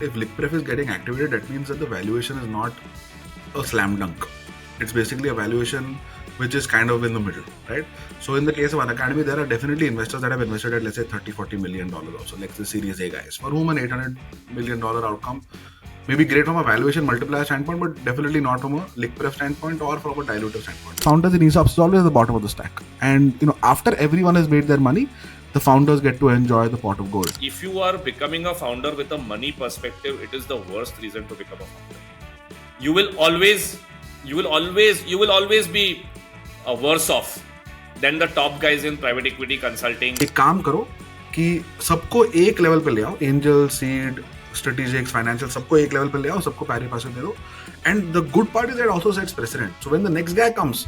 If liqupref is getting activated, that means that the valuation is not a slam dunk. It's basically a valuation which is kind of in the middle, right? So in the case of Unacademy, there are definitely investors that have invested at, let's say, $30-40 million also, like the Series A guys, for whom an $800 million outcome may be great from a valuation multiplier standpoint, but definitely not from a liqupref standpoint or from a dilutive standpoint. Founders in ESOPs is always at the bottom of the stack. And after everyone has made their money, the founders get to enjoy the pot of gold. If you are becoming a founder with a money perspective, it is the worst reason to become a founder. You will always be worse off than the top guys in private equity consulting. एक काम करो कि सबको एक level पे ले आओ, angel, seed, strategics, financial, सबको एक लेवल पे ले आओ, सबको पैरी पास दे दो. And the good part is that it also sets precedent. So when the next guy comes,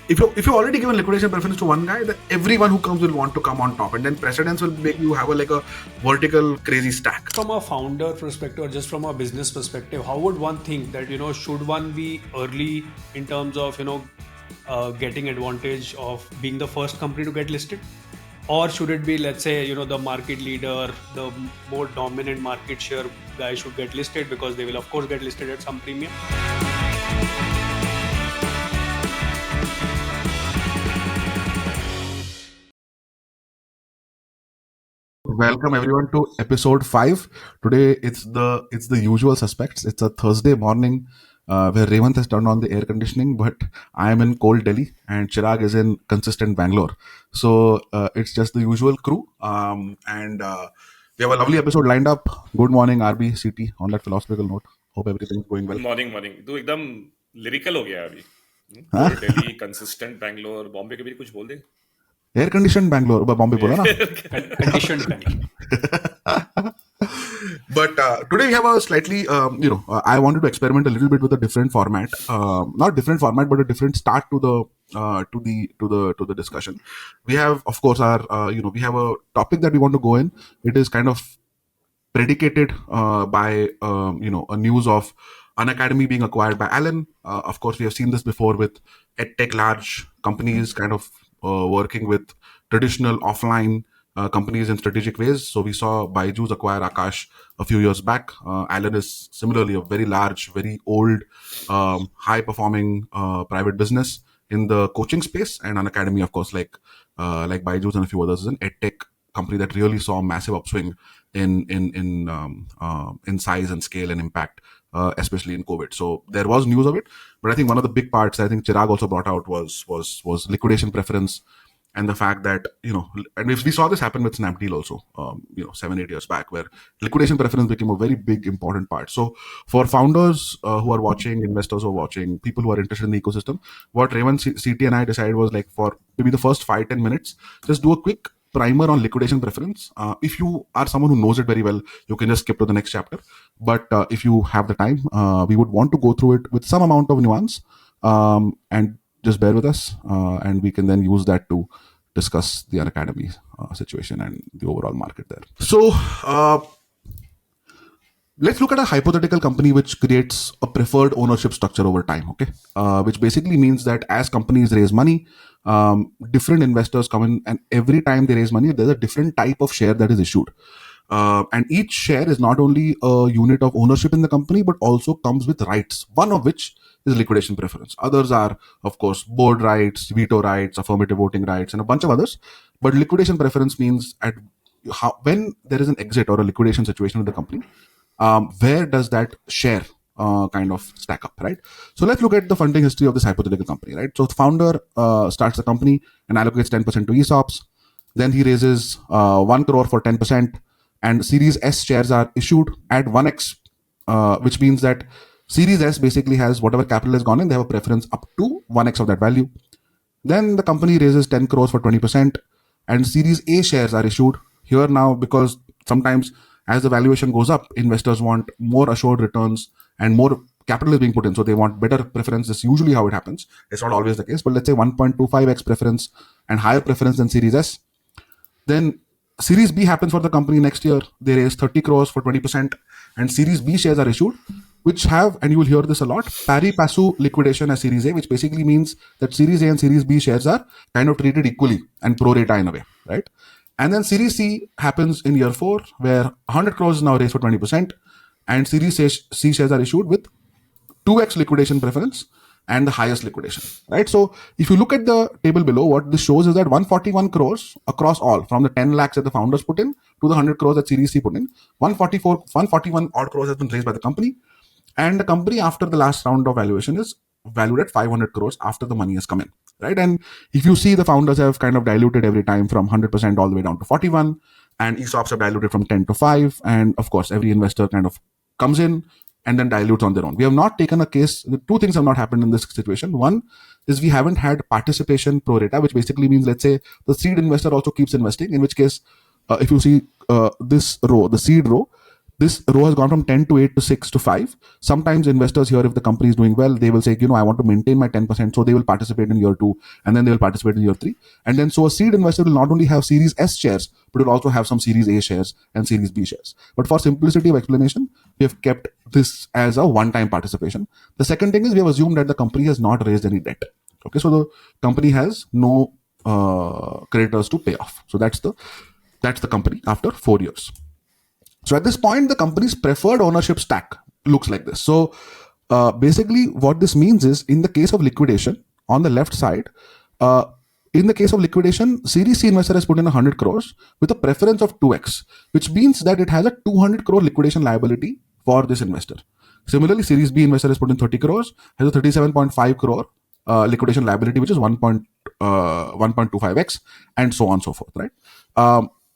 if you already given liquidation preference to one guy, then everyone who comes will want to come on top, and then precedence will make you have a vertical crazy stack. From a founder perspective or just from a business perspective, how would one think that should one be early in terms of getting advantage of being the first company to get listed, or should it be, let's say, the market leader, the more dominant market share guy should get listed because they will of course get listed at some premium? Welcome everyone to episode 5. Today it's the usual suspects. It's a Thursday morning where Revant has turned on the air conditioning, but I am in cold Delhi and Chirag is in consistent Bangalore. So it's just the usual crew. And we have a lovely episode lined up. Good morning, RB, CT, on that philosophical note. Hope everything is going well. Morning. तू एकदम lyrical हो गया अभी. Delhi, consistent Bangalore, Bombay के भी कुछ बोल दे. Air conditioned Bangalore, Bombay bola na. Conditioned Bangalore. But today we have a slightly, I wanted to experiment a little bit with a different format, not different format, but a different start to the discussion. We have, of course, our, we have a topic that we want to go in. It is kind of predicated by, a news of Unacademy being acquired by Allen. Of course, we have seen this before with edtech large companies kind of working with traditional offline companies in strategic ways. So we saw Byju's acquire Akash a few years back. Allen is similarly a very large, very old, high-performing private business in the coaching space, and Unacademy, of course, like Byju's and a few others, is an edtech company that really saw a massive upswing in size and scale and impact, especially in COVID. So there was news of it, but I think one of the big parts I think Chirag also brought out was liquidation preference. And the fact that, and we saw this happen with Snapdeal also, 7-8 years back, where liquidation preference became a very big, important part. So for founders who are watching, investors who are watching, people who are interested in the ecosystem, what Revant, CT and I decided was like for maybe the first 5-10 minutes, just do a quick primer on liquidation preference. If you are someone who knows it very well, you can just skip to the next chapter. But if you have the time, we would want to go through it with some amount of nuance, and just bear with us, and we can then use that to discuss the Unacademy situation and the overall market there. So let's look at a hypothetical company which creates a preferred ownership structure over time, okay? Which basically means that as companies raise money, different investors come in, and every time they raise money, there's a different type of share that is issued. And each share is not only a unit of ownership in the company, but also comes with rights, one of which is liquidation preference. Others are, of course, board rights, veto rights, affirmative voting rights, and a bunch of others. But liquidation preference means when there is an exit or a liquidation situation with the company, where does that share kind of stack up, right? So let's look at the funding history of this hypothetical company, right? So the founder starts the company and allocates 10% to ESOPs. Then he raises 1 crore for 10%, and Series S shares are issued at 1x, which means that Series S basically has whatever capital has gone in, they have a preference up to 1x of that value. Then the company raises 10 crores for 20%, and Series A shares are issued. Here now, because sometimes as the valuation goes up, investors want more assured returns and more capital is being put in. So they want better preference. That's usually how it happens. It's not always the case, but let's say 1.25x preference and higher preference than Series S. Then Series B happens for the company next year. They raise 30 crores for 20%, and Series B shares are issued, which have, and you will hear this a lot, pari passu liquidation as Series A, which basically means that Series A and Series B shares are kind of treated equally and pro rata in a way, right? And then Series C happens in year 4, where 100 crores is now raised for 20%. and Series C shares are issued with 2x liquidation preference and the highest liquidation, right? So if you look at the table below, what this shows is that 141 crores across all, from the 10 lakhs that the founders put in to the 100 crores that Series C put in, 141 odd crores has been raised by the company. And the company, after the last round of valuation, is valued at 500 crores after the money has come in, right? And if you see, the founders have kind of diluted every time from 100% all the way down to 41, and ESOPs have diluted from 10 to 5. And of course, every investor kind of comes in and then dilutes on their own. We have not taken a case. Two things have not happened in this situation. One is we haven't had participation pro rata, which basically means, let's say the seed investor also keeps investing, in which case, if you see this row, the seed row, this row has gone from 10 to 8 to 6 to 5. Sometimes investors here, if the company is doing well, they will say, I want to maintain my 10%. So they will participate in year 2, and then they will participate in year 3. And then so a seed investor will not only have Series S shares, but will also have some Series A shares and Series B shares. But for simplicity of explanation, we have kept this as a one-time participation. The second thing is, we have assumed that the company has not raised any debt. Okay, so the company has no creditors to pay off. So that's the company after 4 years. So at this point, the company's preferred ownership stack looks like this. So basically what this means is, in the case of liquidation, on the left side, in the case of liquidation, Series C investor has put in 100 crores with a preference of 2x, which means that it has a 200 crore liquidation liability for this investor. Similarly, Series B investor has put in 30 crores, has a 37.5 crore liquidation liability, which is 1.25x, and so on and so forth, right?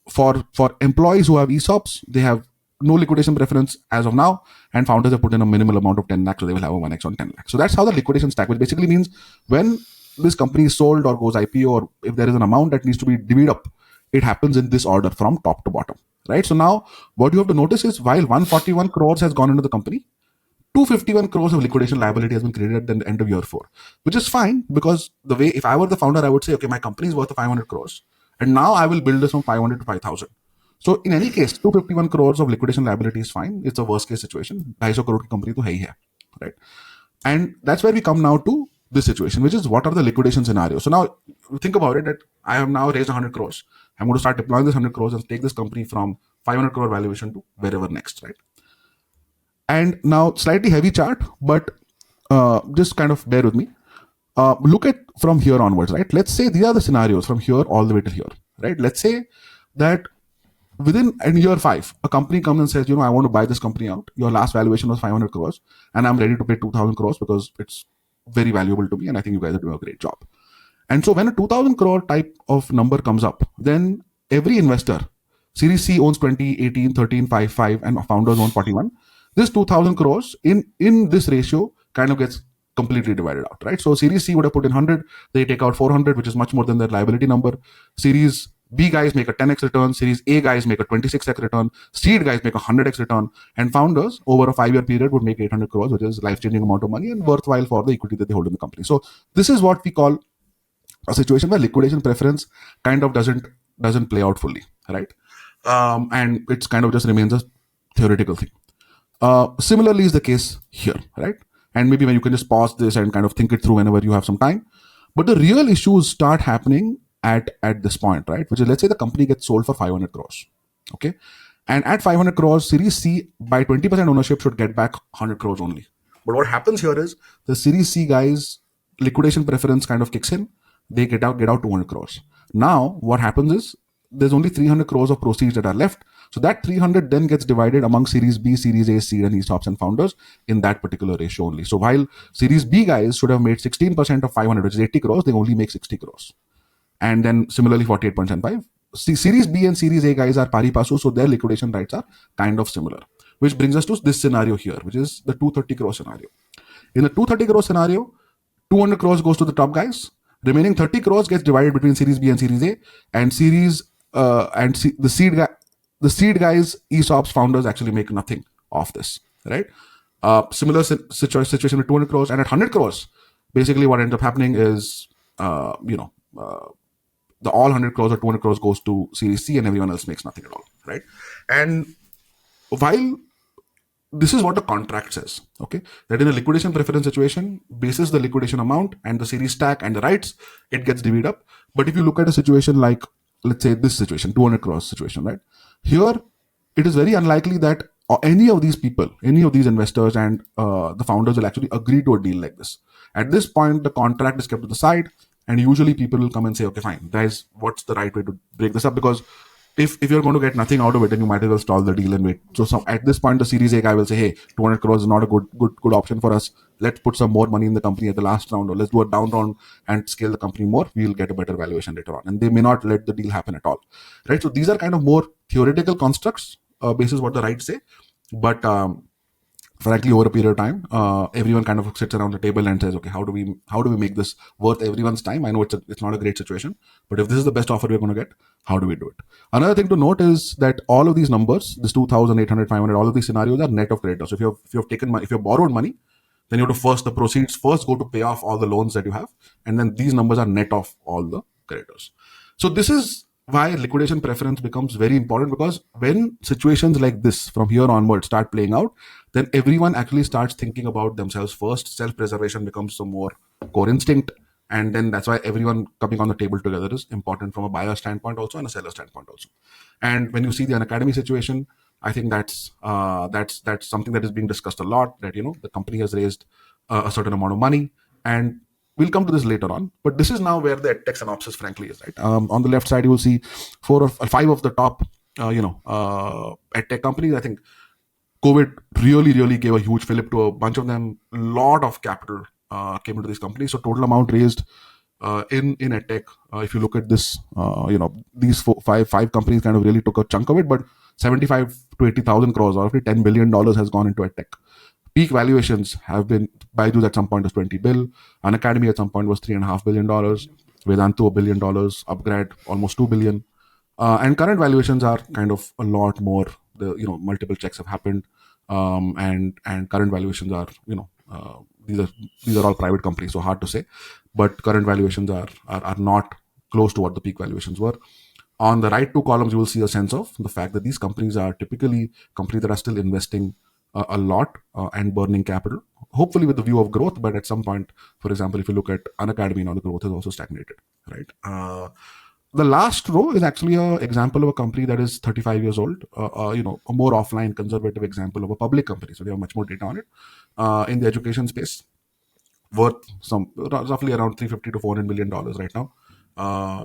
For employees who have ESOPs, they have no liquidation preference as of now, and founders have put in a minimal amount of 10 lakhs, so they will have a 1x on 10 lakhs. So that's how the liquidation stack, which basically means when this company is sold or goes IPO, or if there is an amount that needs to be divvied up, it happens in this order from top to bottom, right? So now what you have to notice is, while 141 crores has gone into the company, 251 crores of liquidation liability has been created at the end of year 4, which is fine, because the way, if I were the founder, I would say, okay, my company is worth 500 crores, and now I will build this from 500 to 5,000. So in any case, 251 crores of liquidation liability is fine. It's a worst case situation. 250 crore की company तो है ही है, right? And that's where we come now to this situation, which is, what are the liquidation scenarios? So now think about it, that I have now raised 100 crores. I'm going to start deploying this 100 crores and take this company from 500 crore valuation to wherever next, right? And now, slightly heavy chart, but just kind of bear with me. Look at from here onwards, right? Let's say these are the scenarios from here all the way to here, right? Let's say that in year 5, a company comes and says, I want to buy this company out. Your last valuation was 500 crores, and I'm ready to pay 2,000 crores because it's very valuable to me, and I think you guys are doing a great job. And so when a 2,000 crore type of number comes up, then every investor, Series C owns 20, 18, 13, 5, 5, and founders own 41. This 2,000 crores in this ratio kind of gets completely divided out, right? So Series C would have put in 100, they take out 400, which is much more than their liability number. Series B guys make a 10x return, Series A guys make a 26x return, seed guys make a 100x return, and founders over a 5-year period would make 800 crores, which is life-changing amount of money and worthwhile for the equity that they hold in the company. So this is what we call a situation where liquidation preference kind of doesn't play out fully, right? And it's kind of just remains a theoretical thing. Similarly is the case here, right? And maybe when you can just pause this and kind of think it through whenever you have some time. But the real issues start happening at this point, right? Which is, let's say the company gets sold for 500 crores, okay? And at 500 crores, Series C, by 20% ownership, should get back 100 crores only. But what happens here is, the Series C guys' liquidation preference kind of kicks in. They get out 200 crores. Now, what happens is, there's only 300 crores of proceeds that are left. So that 300 then gets divided among Series B, Series A, seed, and ESOPs and founders in that particular ratio only. So while Series B guys should have made 16% of 500, which is 80 crores, they only make 60 crores. And then similarly 48.75. Series B and Series A guys are pari passu, so their liquidation rights are kind of similar. Which brings us to this scenario here, which is the 230 crore scenario. In the 230 crore scenario, 200 crores goes to the top guys. Remaining 30 crores gets divided between Series B and Series A, and the seed guys, ESOPs, founders actually make nothing of this, right? Similar situation with 200 crores, and at 100 crores, basically what ends up happening is, the all 100 crores or 200 crores goes to Series C, and everyone else makes nothing at all, right? And while this is what the contract says, okay, that in a liquidation preference situation, basis the liquidation amount and the series stack and the rights, it gets divvied up. But if you look at a situation like, let's say this situation, 200 crores situation, right? Here, it is very unlikely that or any of these people, any of these investors and the founders will actually agree to a deal like this. At this point, the contract is kept to the side, and usually people will come and say, okay, fine, guys, what's the right way to break this up? Because if you're going to get nothing out of it, then you might as well stall the deal and wait. So at this point, the Series A guy will say, hey, 200 crores is not a good option for us. Let's put some more money in the company at the last round, or let's do a down round and scale the company more. We'll get a better valuation later on. And they may not let the deal happen at all, right? So these are kind of more theoretical constructs, basis what the rights say. But frankly, over a period of time, everyone kind of sits around the table and says, okay, how do we make this worth everyone's time? I know it's not a great situation, but if this is the best offer we're going to get, how do we do it? Another thing to note is that all of these numbers, this 2,800, 500, all of these scenarios are net of creditors. So if you've taken money, if you've borrowed money, then you have to the proceeds first go to pay off all the loans that you have, and then these numbers are net of all the creditors. So this is why liquidation preference becomes very important, because when situations like this from here onward start playing out, then everyone actually starts thinking about themselves first. Self-preservation becomes a more core instinct, and then that's why everyone coming on the table together is important from a buyer standpoint also and a seller standpoint also. And when you see the Unacademy situation, I think that's something that is being discussed a lot. That the company has raised a certain amount of money, and we'll come to this later on. But this is now where the EdTech synopsis, frankly, is right. On the left side, you will see 5 of the top, EdTech companies. I think COVID really gave a huge fillip to a bunch of them. A lot of capital came into these companies. So total amount raised in EdTech, if you look at this, these five companies kind of really took a chunk of it, but 75 to 80,000 crores, or roughly $10 billion has gone into EdTech. Peak valuations have been, Byju's at some point was 20 bill, Unacademy at some point was $3.5 billion, Vedantu $1 billion, Upgrade almost 2 billion. And current valuations are kind of a lot more. Multiple checks have happened, and current valuations are, these are all private companies, so hard to say. But current valuations are not close to what the peak valuations were. On the right two columns, you will see a sense of the fact that these companies are typically companies that are still investing a lot and burning capital, hopefully with the view of growth. But at some point, for example, if you look at Unacademy now, the growth has also stagnated, right? The last row is actually an example of a company that is 35 years old, a more offline, conservative example of a public company. So we have much more data on it in the education space, worth roughly around 350 to $400 million right now.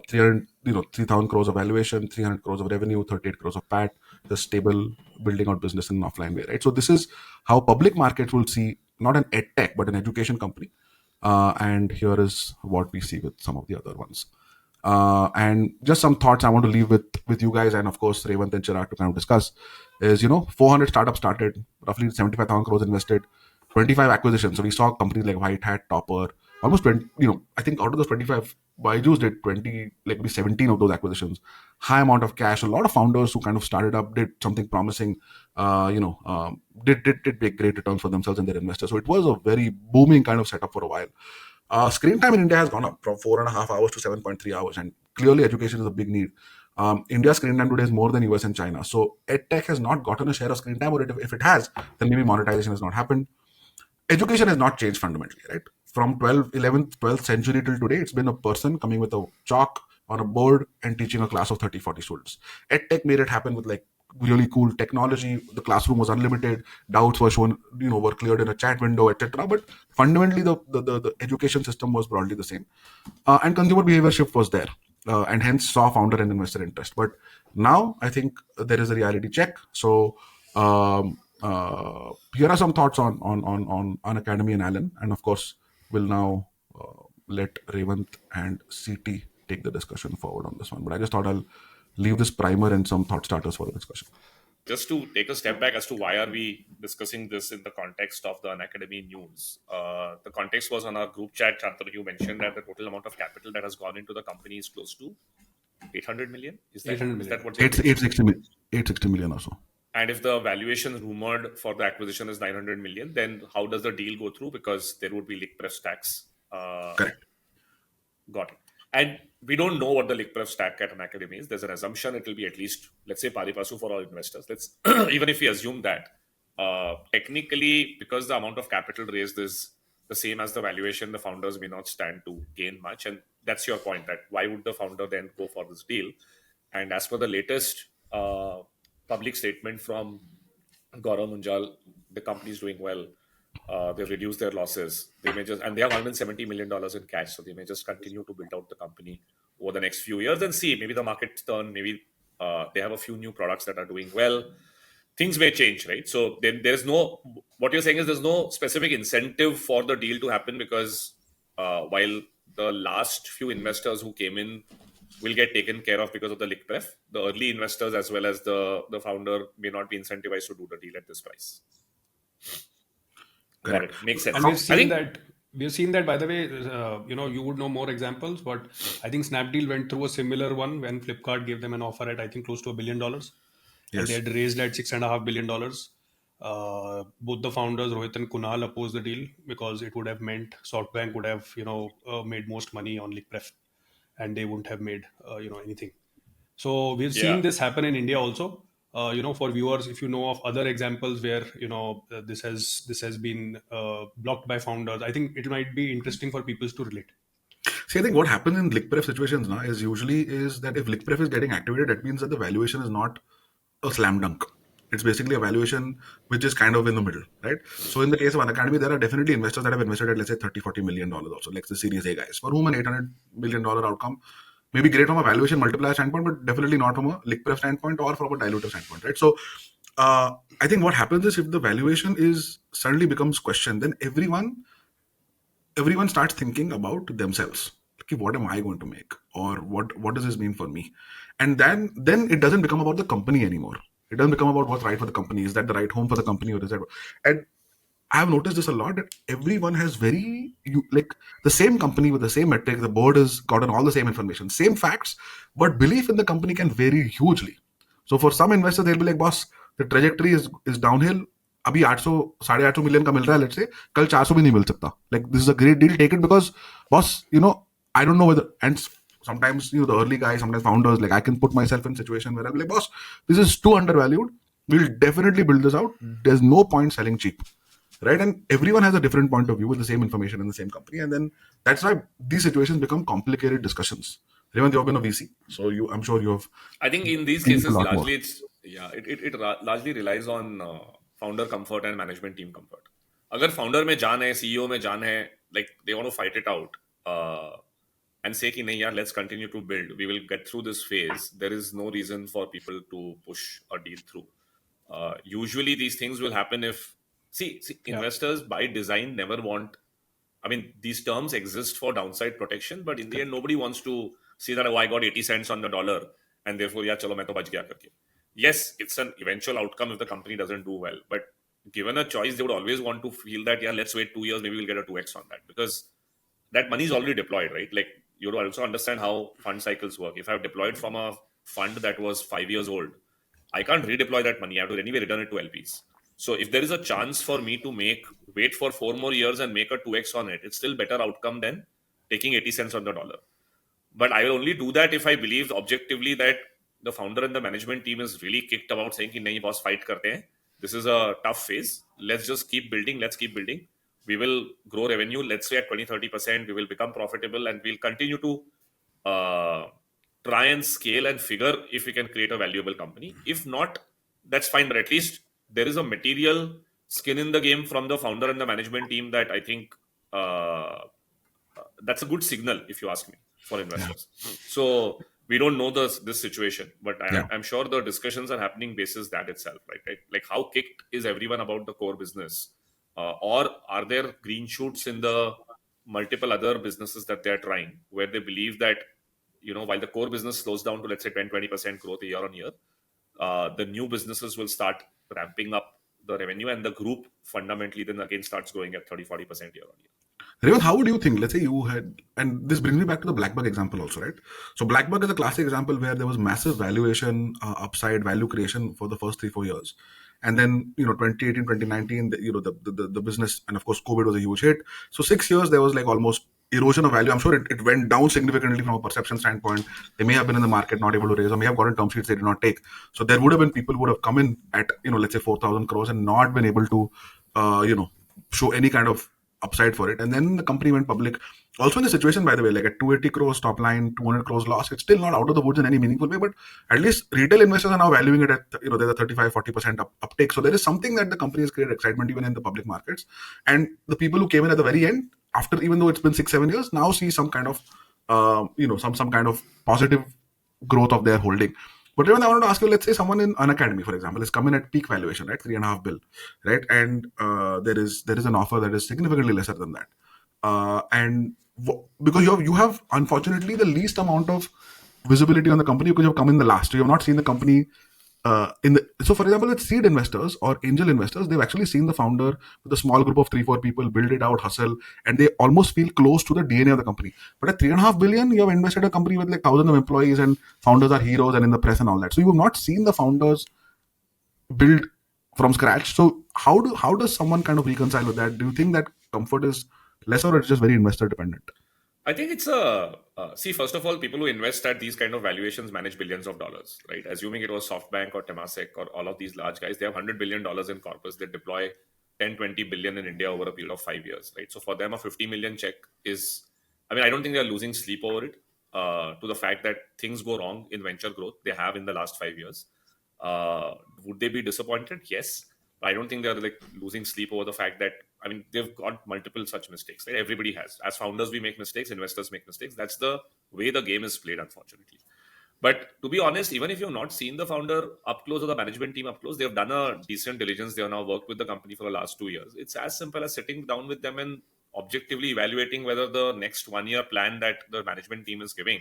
3,000 crores of valuation, 300 crores of revenue, 38 crores of PAT, the stable building out business in an offline way, right? So this is how public markets will see not an EdTech, but an education company. And here is what we see with some of the other ones. And just some thoughts I want to leave with you guys, and of course Revant and Chirag to kind of discuss is 400 startups started, roughly 75,000 crores invested, 25 acquisitions. So we saw companies like White Hat, Topper, almost 20. I think out of those 25, Byju's did 20, like maybe 17 of those acquisitions. High amount of cash. A lot of founders who kind of started up, did something promising, did make great returns for themselves and their investors. So it was a very booming kind of setup for a while. Screen time in India has gone up from 4.5 hours to 7.3 hours, and clearly education is a big need. India's screen time today is more than US and China. So EdTech has not gotten a share of screen time, or if it has, then maybe monetization has not happened. Education has not changed fundamentally, right? From 11th, 12th century till today, it's been a person coming with a chalk on a board and teaching a class of 30, 40 students. EdTech made it happen with like really cool technology. The classroom was unlimited. Doubts were shown, were cleared in a chat window, etc. But fundamentally, the education system was broadly the same. And consumer behavior shift was there, and hence saw founder and investor interest. But now I think there is a reality check. So here are some thoughts on Unacademy and Alan, and of course we'll now let Revant and CT take the discussion forward on this one. But I just thought I'll leave this primer and some thought starters for the discussion. Just to take a step back as to why are we discussing this in the context of the Unacademy news. The context was on our group chat, Shantanu, you mentioned that the total amount of capital that has gone into the company is close to 800 million. Is that what they 860 million or so. And if the valuation rumored for the acquisition is 900 million, then how does the deal go through? Because there would be lick press tax. Correct. Got it. And we don't know what the lick press tax at Unacademy is. There's an assumption it will be at least, let's say, pari passu for all investors. Let's even if we assume that, technically, because the amount of capital raised is the same as the valuation, the founders may not stand to gain much. And that's your point, that why would the founder then go for this deal? And as per the latest public statement from Gaurav Munjal, the company is doing well. They've reduced their losses. They may just, and they have $170 million in cash, so they may just continue to build out the company over the next few years and see. Maybe the markets turn. Maybe they have a few new products that are doing well. Things may change, right? So then there's no. What you're saying is there's no specific incentive for the deal to happen because while the last few investors who came in will get taken care of because of the lick pref, the early investors as well as the founder may not be incentivized to do the deal at this price. Got Correct. it. Makes sense. And I we've seen think that. We've seen that, by the way, you would know more examples, but I think Snapdeal went through a similar one when Flipkart gave them an offer at, I think, close to $1 billion. And Yes. they had raised at $6.5 billion. Both the founders, Rohit and Kunal, opposed the deal because it would have meant SoftBank would have, made most money on Liquidation, and they wouldn't have made, anything. So we've seen Yeah. this happen in India also. For viewers, if you know of other examples where this has been blocked by founders, I think it might be interesting for people to relate. See, I think what happens in lick pref situations now is usually is that if lick pref is getting activated, that means that the valuation is not a slam dunk. It's basically a valuation which is kind of in the middle, right? So in the case of Unacademy, there are definitely investors that have invested at, let's say, $30-40 million also, like the Series A guys, for whom an $800 million outcome may be great from a valuation multiplier standpoint, but definitely not from a lick pref standpoint or from a dilutive standpoint, right? So I think what happens is if the valuation is suddenly becomes questioned, then everyone starts thinking about themselves. Okay, what am I going to make, or what does this mean for me? And then it doesn't become about the company anymore. It doesn't become about what's right for the company. Is that the right home for the company, or is that? And I have noticed this a lot, that everyone has like the same company with the same metric. The board has gotten all the same information, same facts, but belief in the company can vary hugely. So for some investors, they'll be like, boss, the trajectory is downhill. अभी 800 850 million का मिल रहा है, let's say कल 400 भी नहीं मिल सकता. Like, this is a great deal, take it, because boss, I don't know whether, and sometimes the early guys, sometimes founders, like I can put myself in a situation where I'm like, boss, this is too undervalued, we'll definitely build this out, there's no point selling cheap, right? And everyone has a different point of view with the same information in the same company, and then that's why these situations become complicated discussions. Revant, you've been a VC, so I'm sure you have. I think in these seen a cases, lot more. largely it largely relies on founder comfort and management team comfort. अगर founder में जान है, CEO में जान है, like they want to fight it out and say कि नहीं यार, let's continue to build, we will get through this phase. There is no reason for people to push a deal through. Usually these things will happen if investors by design never want. I mean, these terms exist for downside protection, but in the end, nobody wants to see that, oh, I got 80 cents on the dollar, and therefore, yeah, chalo, main to bach gaya karke. Yes, it's an eventual outcome if the company doesn't do well, but given a choice, they would always want to feel that, yeah, let's wait 2 years, maybe we'll get a 2x on that, because that money is already deployed, right? Like, you also understand how fund cycles work. If I've deployed from a fund that was 5 years old, I can't redeploy that money. I have to anyway return it to LPs. So if there is a chance for me to wait for 4 more years and make a 2x on it, it's still better outcome than taking 80 cents on the dollar. But I will only do that if I believe objectively that the founder and the management team is really kicked about saying कि नहीं boss, fight करते हैं. This is a tough phase. Let's just keep building. Let's keep building. We will grow revenue, let's say at 20-30%. We will become profitable, and we'll continue to try and scale and figure if we can create a valuable company. If not, that's fine, but at least there is a material skin in the game from the founder and the management team that I think that's a good signal, if you ask me, for investors. So we don't know this situation, but I'm sure the discussions are happening basis that itself, right? Like, how kicked is everyone about the core business? Or are there green shoots in the multiple other businesses that they're trying, where they believe that, while the core business slows down to, let's say, 10-20% growth year on year, the new businesses will start ramping up the revenue, and the group fundamentally then again starts growing at 30-40% year on year. Revant, how would you think, let's say you had, and this brings me back to the Blackbug example also, right? So Blackbug is a classic example where there was massive valuation, upside value creation for the first 3-4 years. And then, 2018, 2019, the business, and of course, COVID was a huge hit. So 6 years, there was like almost erosion of value. I'm sure it went down significantly from a perception standpoint. They may have been in the market, not able to raise, or may have gotten term sheets they did not take. So there would have been people who would have come in at, let's say 4,000 crores and not been able to, show any kind of upside for it. And then the company went public. Also in the situation, by the way, like at 280 crores top line, 200 crores loss, it's still not out of the woods in any meaningful way, but at least retail investors are now valuing it at, there's a 35-40% uptake. So there is something that the company has created excitement even in the public markets. And the people who came in at the very end, after, even though it's been 6-7 years, now see some kind of, some kind of positive growth of their holding. But even I wanted to ask you, let's say someone in Unacademy, for example, is coming at peak valuation, right, 3.5 bill, right, and there is an offer that is significantly lesser than that, because you have unfortunately the least amount of visibility on the company because you've come in the last. So you have not seen the company so for example, with seed investors or angel investors, they've actually seen the founder with a small group of 3-4 people build it out, hustle, and they almost feel close to the DNA of the company. But at 3.5 billion, you have invested a company with like thousands of employees and founders are heroes and in the press and all that. So you have not seen the founders build from scratch. So how does someone kind of reconcile with that? Do you think that comfort is lesser or it's just very investor dependent? I think it's see, first of all, people who invest at these kind of valuations manage billions of dollars, right? Assuming it was SoftBank or Temasek or all of these large guys, they have $100 billion in corpus. They deploy 10-20 billion in India over a period of 5 years, right? So for them, a 50 million check is, I don't think they're losing sleep over it, to the fact that things go wrong in venture growth. They have in the last 5 years. Would they be disappointed? Yes. I don't think they're like losing sleep over the fact that, they've got multiple such mistakes, right? Everybody has. As founders, we make mistakes, investors make mistakes. That's the way the game is played, unfortunately. But to be honest, even if you've not seen the founder up close or the management team up close, they've done a decent diligence. They have now worked with the company for the last 2 years. It's as simple as sitting down with them and objectively evaluating whether the next 1 year plan that the management team is giving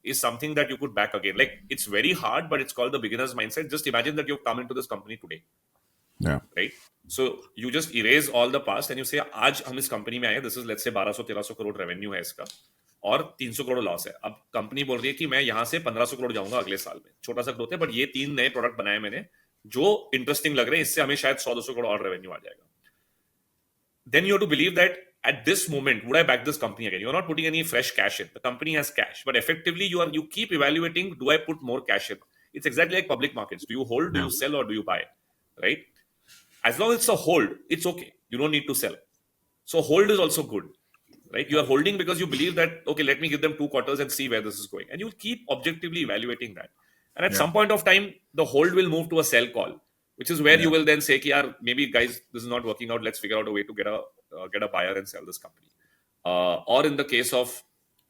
is something that you could back again. Like, it's very hard, but it's called the beginner's mindset. Just imagine that you've come into this company today. Yeah. Right. So you just erase all the past and you say, आज हम इस company में आए, this is let's say 1200-1300 crore revenue है इसका और 300 crore loss है. अब कंपनी बोल रही है कि मैं यहाँ से 1500 करोड़ जाऊंगा अगले साल में. छोटा सा ग्रोथ है, बट ये 3 नए प्रोडक्ट बनाए मैंने जो इंटरेस्टिंग लग रहे हैं, इससे हमें शायद 100-200 करोड़ और रेवेन्यू आ जाएगा. Then you have to believe that at this moment, would I back this company again? You're not putting any fresh cash in. The company has cash, but effectively you keep evaluating, do I put more cash in? It's exactly like public markets. Do you hold, do you sell, or do you buy? Right? As long as it's a hold, it's okay. You don't need to sell. So hold is also good, right? You are holding because you believe that, okay, let me give them 2 quarters and see where this is going. And you'll keep objectively evaluating that. And at some point of time, the hold will move to a sell call, which is where you will then say, maybe guys, this is not working out. Let's figure out a way to get a buyer and sell this company. Or in the case of,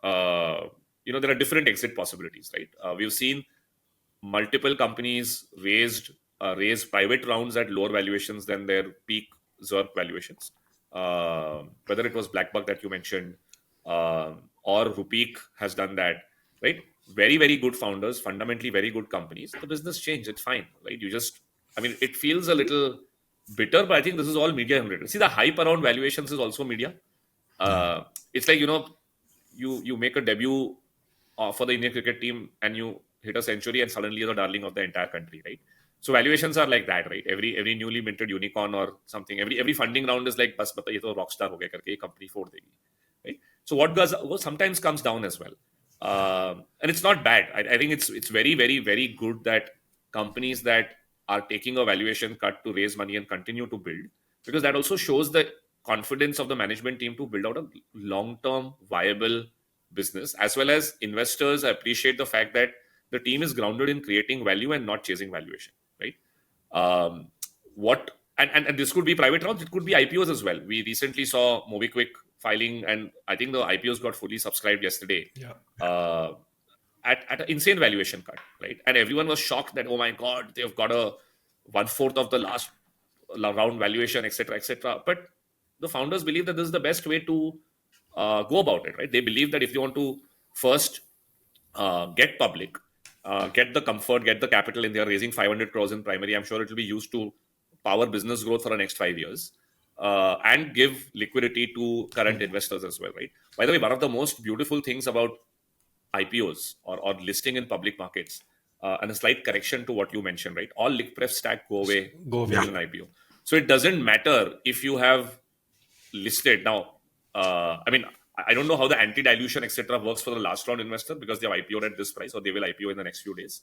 there are different exit possibilities, right? We've seen multiple companies raise private rounds at lower valuations than their peak ZERP valuations. Whether it was Blackbuck that you mentioned, or Rupeek has done that, right? Very, very good founders, fundamentally very good companies. The business changed, it's fine, right? It feels a little bitter, but I think this is all media related. See, the hype around valuations is also media. It's like, you make a debut for the Indian cricket team and you hit a century and suddenly you're the darling of the entire country, right? So valuations are like that, right? Every newly minted unicorn or something, every funding round is like, bas bata ye to rockstar ho gaya karke ye company fold degi, right? So what sometimes comes down as well, and it's not bad. I think it's very, very, very good that companies that are taking a valuation cut to raise money and continue to build, because that also shows the confidence of the management team to build out a long-term viable business, as well as investors appreciate the fact that the team is grounded in creating value and not chasing valuation. Right? And this could be private rounds, it could be IPOs as well. We recently saw Mobikwik filing, and I think the IPOs got fully subscribed yesterday. At an insane valuation cut, right? And everyone was shocked that, oh my God, they've got a 1/4 of the last round valuation, etc., etc. But the founders believe that this is the best way to go about it, right? They believe that if you want to first get public, get the comfort, get the capital in there, raising 500 crores in primary, I'm sure it will be used to power business growth for the next 5 years, and give liquidity to current investors as well, right? By the way, one of the most beautiful things about IPOs or listing in public markets, and a slight correction to what you mentioned, right? All liquidation stack go away in an IPO. So it doesn't matter if you have listed now. I don't know how the anti-dilution, etc., works for the last round investor, because they have IPO'd at this price or they will IPO in the next few days.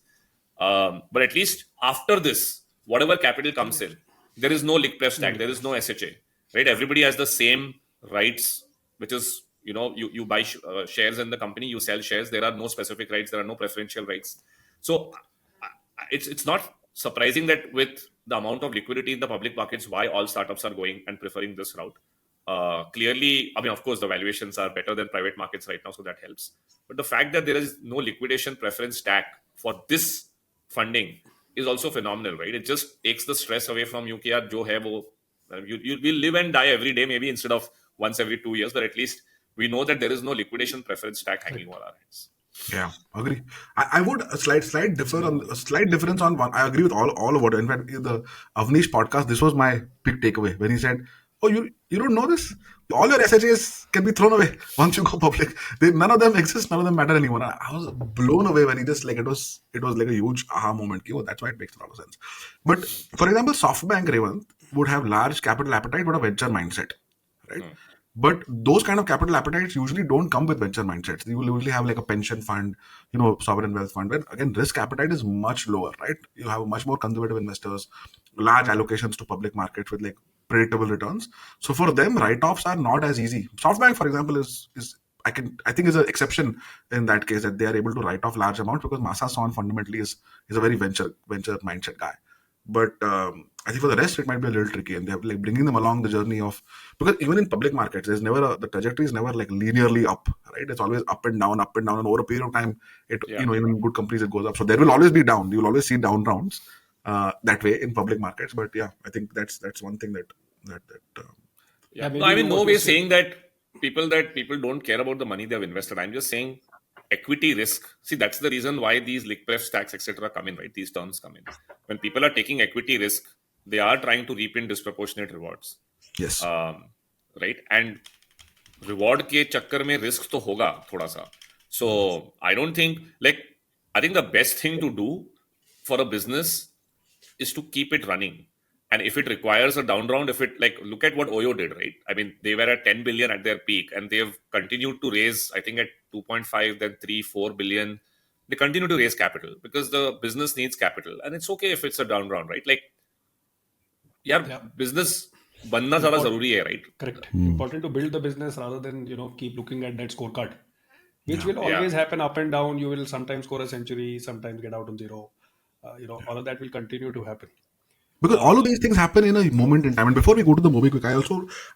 But at least after this, whatever capital comes in, there is no liquidation stack, there is no SHA, right? Everybody has the same rights, which is, you buy shares in the company, you sell shares. There are no specific rights. There are no preferential rights. So it's not surprising that with the amount of liquidity in the public markets, why all startups are going and preferring this route. Clearly, I mean, of course, the valuations are better than private markets right now, so that helps. But the fact that there is no liquidation preference stack for this funding is also phenomenal, right? It just takes the stress away from you. Ki yaar, jo hai wo, you will live and die every day, maybe instead of once every 2 years, but at least we know that there is no liquidation preference stack hanging over our heads. Yeah, agree. I would a slight difference on one. I agree with all of it. In fact, in the Avnish podcast, this was my big takeaway when he said, "Oh, you don't know this? All your SHAs can be thrown away once you go public. None of them exist. None of them matter anymore." I was blown away when he just like it was like a huge aha moment. Oh, that's why it makes a lot of sense. But for example, SoftBank Revant would have large capital appetite but a venture mindset, right? But those kind of capital appetites usually don't come with venture mindsets. You will usually have like a pension fund, sovereign wealth fund, where again risk appetite is much lower, right? You have much more conservative investors, large allocations to public markets with like predictable returns. So for them, write-offs are not as easy. SoftBank, for example, is I think is an exception in that case, that they are able to write off large amounts because Masa Son fundamentally is a very venture mindset guy. But I think for the rest, it might be a little tricky, and they have like bringing them along the journey of, because even in public markets, there's never the trajectory is never like linearly up, right? It's always up and down, and over a period of time, even in good companies it goes up. So there will always be down. You will always see down rounds that way in public markets. But yeah, I think that's one thing that. No, I mean, no way saying that people don't care about the money they have invested. I'm just saying equity risk. See, that's the reason why these liquidation stacks, etc., come in, right? These terms come in. When people are taking equity risk, they are trying to reap in disproportionate rewards. Yes. Right? And reward ke chakkar mein risk to hoga thoda sa. So I think the best thing to do for a business is to keep it running. And if it requires a down round, look at what Oyo did, right? I mean, they were at 10 billion at their peak, and they've continued to raise, I think at 2.5, then 3, 4 billion. They continue to raise capital because the business needs capital. And it's okay if it's a down round, right? Business banna zyada zaruri hai, right? Correct. Important to build the business rather than, keep looking at that scorecard, which will always happen up and down. You will sometimes score a century, sometimes get out on zero. All of that will continue to happen. Because all of these things happen in a moment in time. And before we go to the Mobikwik,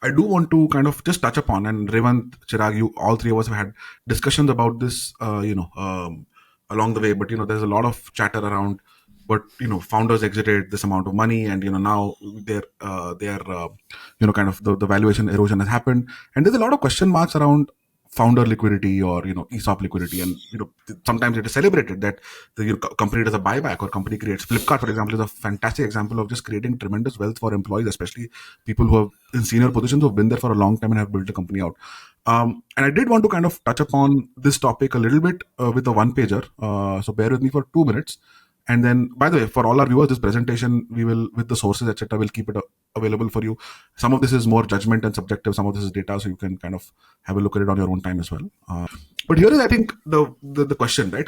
I do want to kind of just touch upon, and Revant, Chirag, all three of us have had discussions about this, along the way. But, there's a lot of chatter around, but, founders exited this amount of money, and, now they're kind of the valuation erosion has happened. And there's a lot of question marks around founder liquidity or ESOP liquidity, and sometimes it is celebrated that the company does a buyback or company creates. Flipkart, for example, is a fantastic example of just creating tremendous wealth for employees, especially people who have in senior positions who have been there for a long time and have built the company out. And I did want to kind of touch upon this topic a little bit with a one pager, so bear with me for 2 minutes. And then, by the way, for all our viewers, this presentation, we will, with the sources, etc., we'll keep it available for you. Some of this is more judgment and subjective. Some of this is data, so you can kind of have a look at it on your own time as well. But here is, I think, the question, right?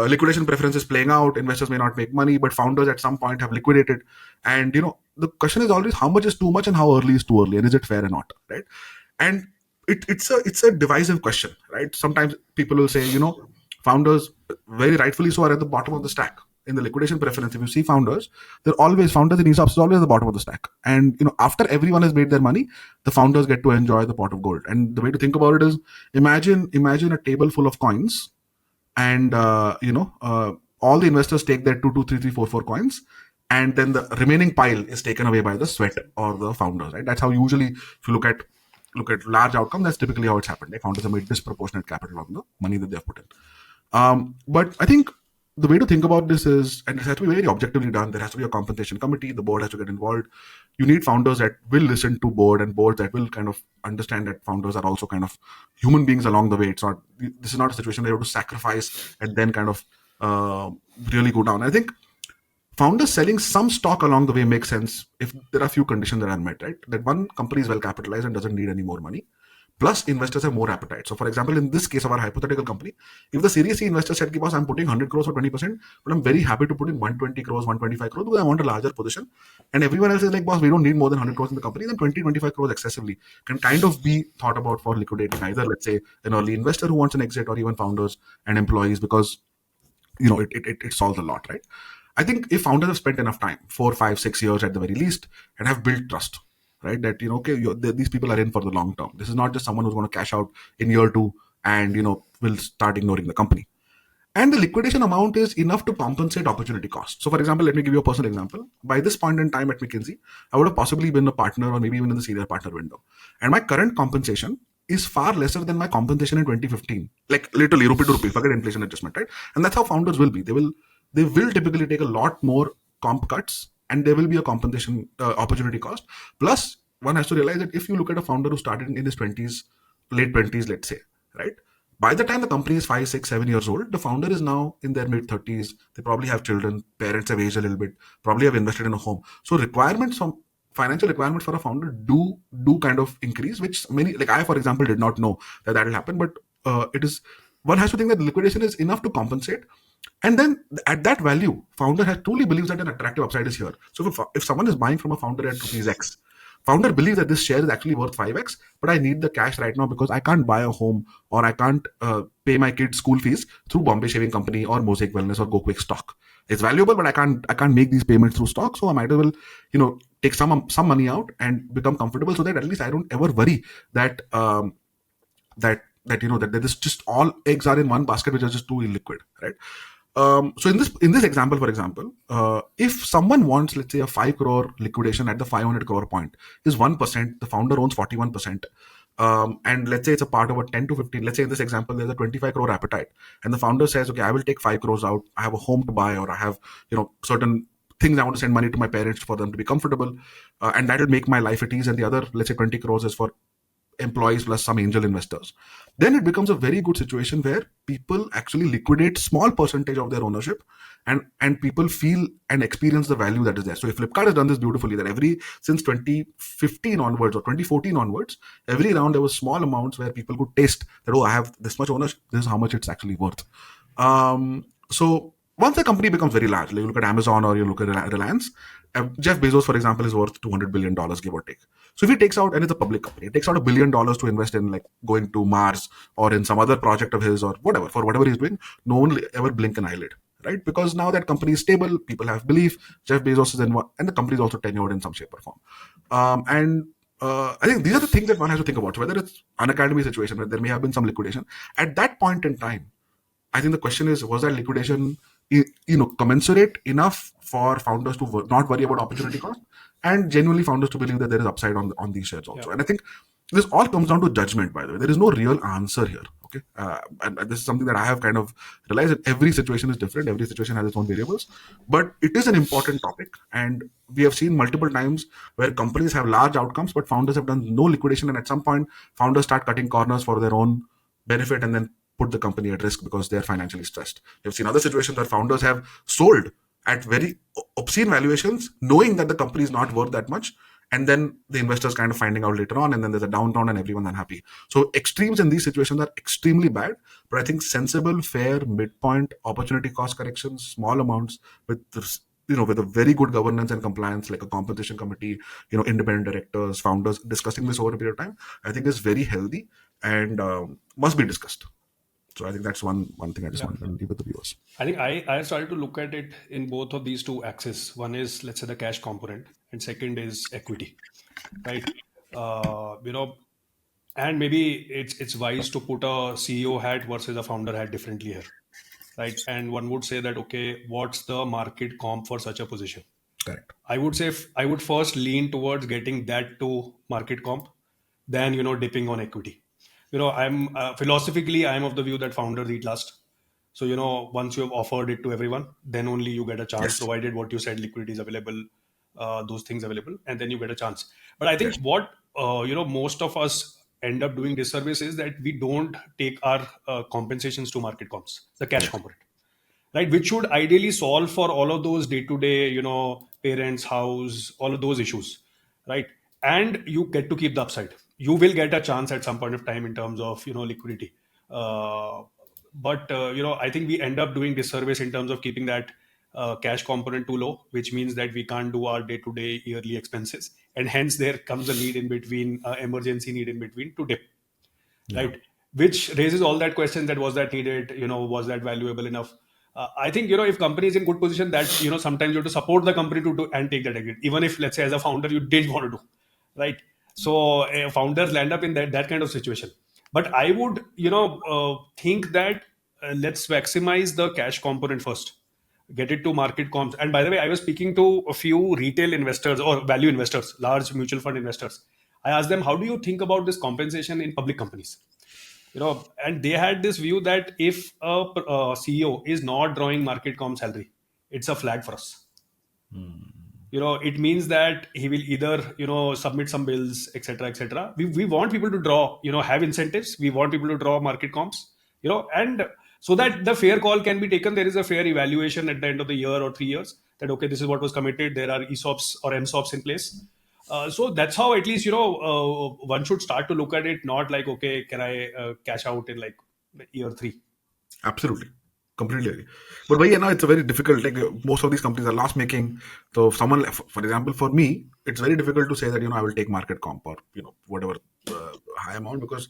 Liquidation preference is playing out. Investors may not make money, but founders at some point have liquidated. And, the question is always how much is too much and how early is too early, and is it fair or not, right? And it's a divisive question, right? Sometimes people will say, founders, very rightfully so, are at the bottom of the stack. In the liquidation preference, if you see founders, they're always founders in ESOPs is always at the bottom of the stack. And after everyone has made their money, the founders get to enjoy the pot of gold. And the way to think about it is, imagine a table full of coins, and all the investors take their 2, 2, 3, 3, 4, 4 coins, and then the remaining pile is taken away by the sweat or the founders. Right? That's how usually, if you look at large outcomes, that's typically how it's happened. Like founders have made disproportionate capital on the money that they have put in. But I think the way to think about this is, and it has to be very objectively done, there has to be a compensation committee, the board has to get involved. You need founders that will listen to board, and boards that will kind of understand that founders are also kind of human beings along the way. This is not a situation where you have to sacrifice and then kind of really go down. I think founders selling some stock along the way makes sense if there are a few conditions that are met, right? That one company is well capitalized and doesn't need any more money. Plus, investors have more appetite. So, for example, in this case of our hypothetical company, if the Series C investor said, boss, I'm putting 100 crores for 20%, but I'm very happy to put in 120 crores, 125 crores because I want a larger position. And everyone else is like, boss, we don't need more than 100 crores in the company, then 20, 25 crores excessively can kind of be thought about for liquidating either, let's say, an early investor who wants an exit or even founders and employees because, it solves a lot, right? I think if founders have spent enough time, 4, 5, 6 years at the very least, and have built trust, right? That, okay, these people are in for the long term. This is not just someone who's going to cash out in year 2 and, will start ignoring the company. And the liquidation amount is enough to compensate opportunity cost. So, for example, let me give you a personal example. By this point in time at McKinsey, I would have possibly been a partner or maybe even in the senior partner window. And my current compensation is far lesser than my compensation in 2015. Like literally rupee to rupee, forget inflation adjustment, right? And that's how founders will be. They will typically take a lot more comp cuts and there will be a compensation opportunity cost. Plus, one has to realize that if you look at a founder who started in his 20s, late 20s, let's say, right? By the time the company is 5, 6, 7 years old, the founder is now in their mid 30s. They probably have children, parents have aged a little bit, probably have invested in a home. So financial requirements for a founder do kind of increase, which many, like I, for example, did not know that will happen. But one has to think that liquidation is enough to compensate. And then at that value, founder truly believes that an attractive upside is here. So if someone is buying from a founder at rupees X, founder believes that this share is actually worth 5x, but I need the cash right now because I can't buy a home or I can't pay my kids' school fees through Bombay Shaving Company or Mosaic Wellness or GoKwik stock. It's valuable, but I can't make these payments through stock, so I might as well, take some money out and become comfortable so that at least I don't ever worry that that there is just all eggs are in one basket, which is just too illiquid, right? So in this example, for example, if someone wants, let's say, a 5 crore liquidation at the 500 crore point, is 1%, the founder owns 41%. And let's say it's a part of a 10 to 15, let's say in this example, there's a 25 crore appetite. And the founder says, okay, I will take 5 crores out. I have a home to buy, or I have, certain things I want to send money to my parents for them to be comfortable. And that will make my life at ease. And the other, let's say 20 crores is for employees plus some angel investors. Then it becomes a very good situation where people actually liquidate small percentage of their ownership and people feel and experience the value that is there. So if Flipkart has done this beautifully, that since 2015 onwards or 2014 onwards, every round there was small amounts where people could taste that, I have this much ownership, this is how much it's actually worth. So once a company becomes very large, like you look at Amazon or you look at Reliance, Jeff Bezos, for example, is worth $200 billion, give or take. So if he takes out, and it's a public company, it takes out $1 billion to invest in like going to Mars or in some other project of his or whatever, for whatever he's doing, no one will ever blink an eyelid, right? Because now that company is stable, people have belief, Jeff Bezos is in one, and the company is also tenured in some shape or form. I think these are the things that one has to think about. So whether it's Unacademy situation where there may have been some liquidation, at that point in time, I think the question is, was that liquidation, commensurate enough for founders to not worry about opportunity cost, and genuinely founders to believe that there is upside on these shares also. Yeah. And I think this all comes down to judgment, by the way. There is no real answer here. Okay, and this is something that I have kind of realized, that every situation is different. Every situation has its own variables, but it is an important topic. And we have seen multiple times where companies have large outcomes, but founders have done no liquidation, and at some point, founders start cutting corners for their own benefit, and then put the company at risk because they're financially stressed. You've seen other situations where founders have sold at very obscene valuations, knowing that the company is not worth that much, and then the investors kind of finding out later on, and then there's a downturn and everyone's unhappy. So extremes in these situations are extremely bad, but I think sensible, fair, midpoint, opportunity cost corrections, small amounts with with a very good governance and compliance, like a compensation committee, independent directors, founders discussing this over a period of time, I think is very healthy and must be discussed. So I think that's one thing I just wanted to leave with the viewers. I think I started to look at it in both of these two axes. One is, let's say, the cash component, and second is equity, right? And maybe it's wise to put a CEO hat versus a founder hat differently here, right? And one would say that, okay, what's the market comp for such a position? Correct. I would say I would first lean towards getting that to market comp, then dipping on equity. I'm philosophically, I'm of the view that founders eat last. So once you have offered it to everyone, then only you get a chance. Yes. Provided what you said, liquidity is available, those things available, and then you get a chance. But I think what most of us end up doing disservice is that we don't take our compensations to market comps, the cash component, right? Which should ideally solve for all of those day-to-day, parents, house, all of those issues, right? And you get to keep the upside. you will get a chance at some point of time in terms of liquidity. Uh, but I think we end up doing disservice in terms of keeping that cash component too low, which means that we can't do our day-to-day yearly expenses, and hence there comes a need in between, emergency need in between to dip, right? Which raises all that question, that was that needed, was that valuable enough? I think if company is in good position, that sometimes you have to support the company to do and take that exit, even if, let's say, as a founder you didn't want to do, right? So founders land up in that kind of situation. But I would think that let's maximize the cash component first, get it to market comps. And by the way, I was speaking to a few retail investors or value investors, large mutual fund investors. I asked them, how do you think about this compensation in public companies? And they had this view that if a CEO is not drawing market comp salary, it's a flag for us. It means that he will either submit some bills, etc., etc. We want people to draw, have incentives. We want people to draw market comps, and so that the fair call can be taken. There is a fair evaluation at the end of the year or 3 years, that okay, this is what was committed. There are ESOPs or MSOPs in place. So that's how, at least one should start to look at it. Not like, okay, can I cash out in like year 3? Absolutely. Completely agree. But it's a very difficult, like most of these companies are loss making. So if someone, for example, for me, it's very difficult to say that, I will take market comp or, whatever high amount, because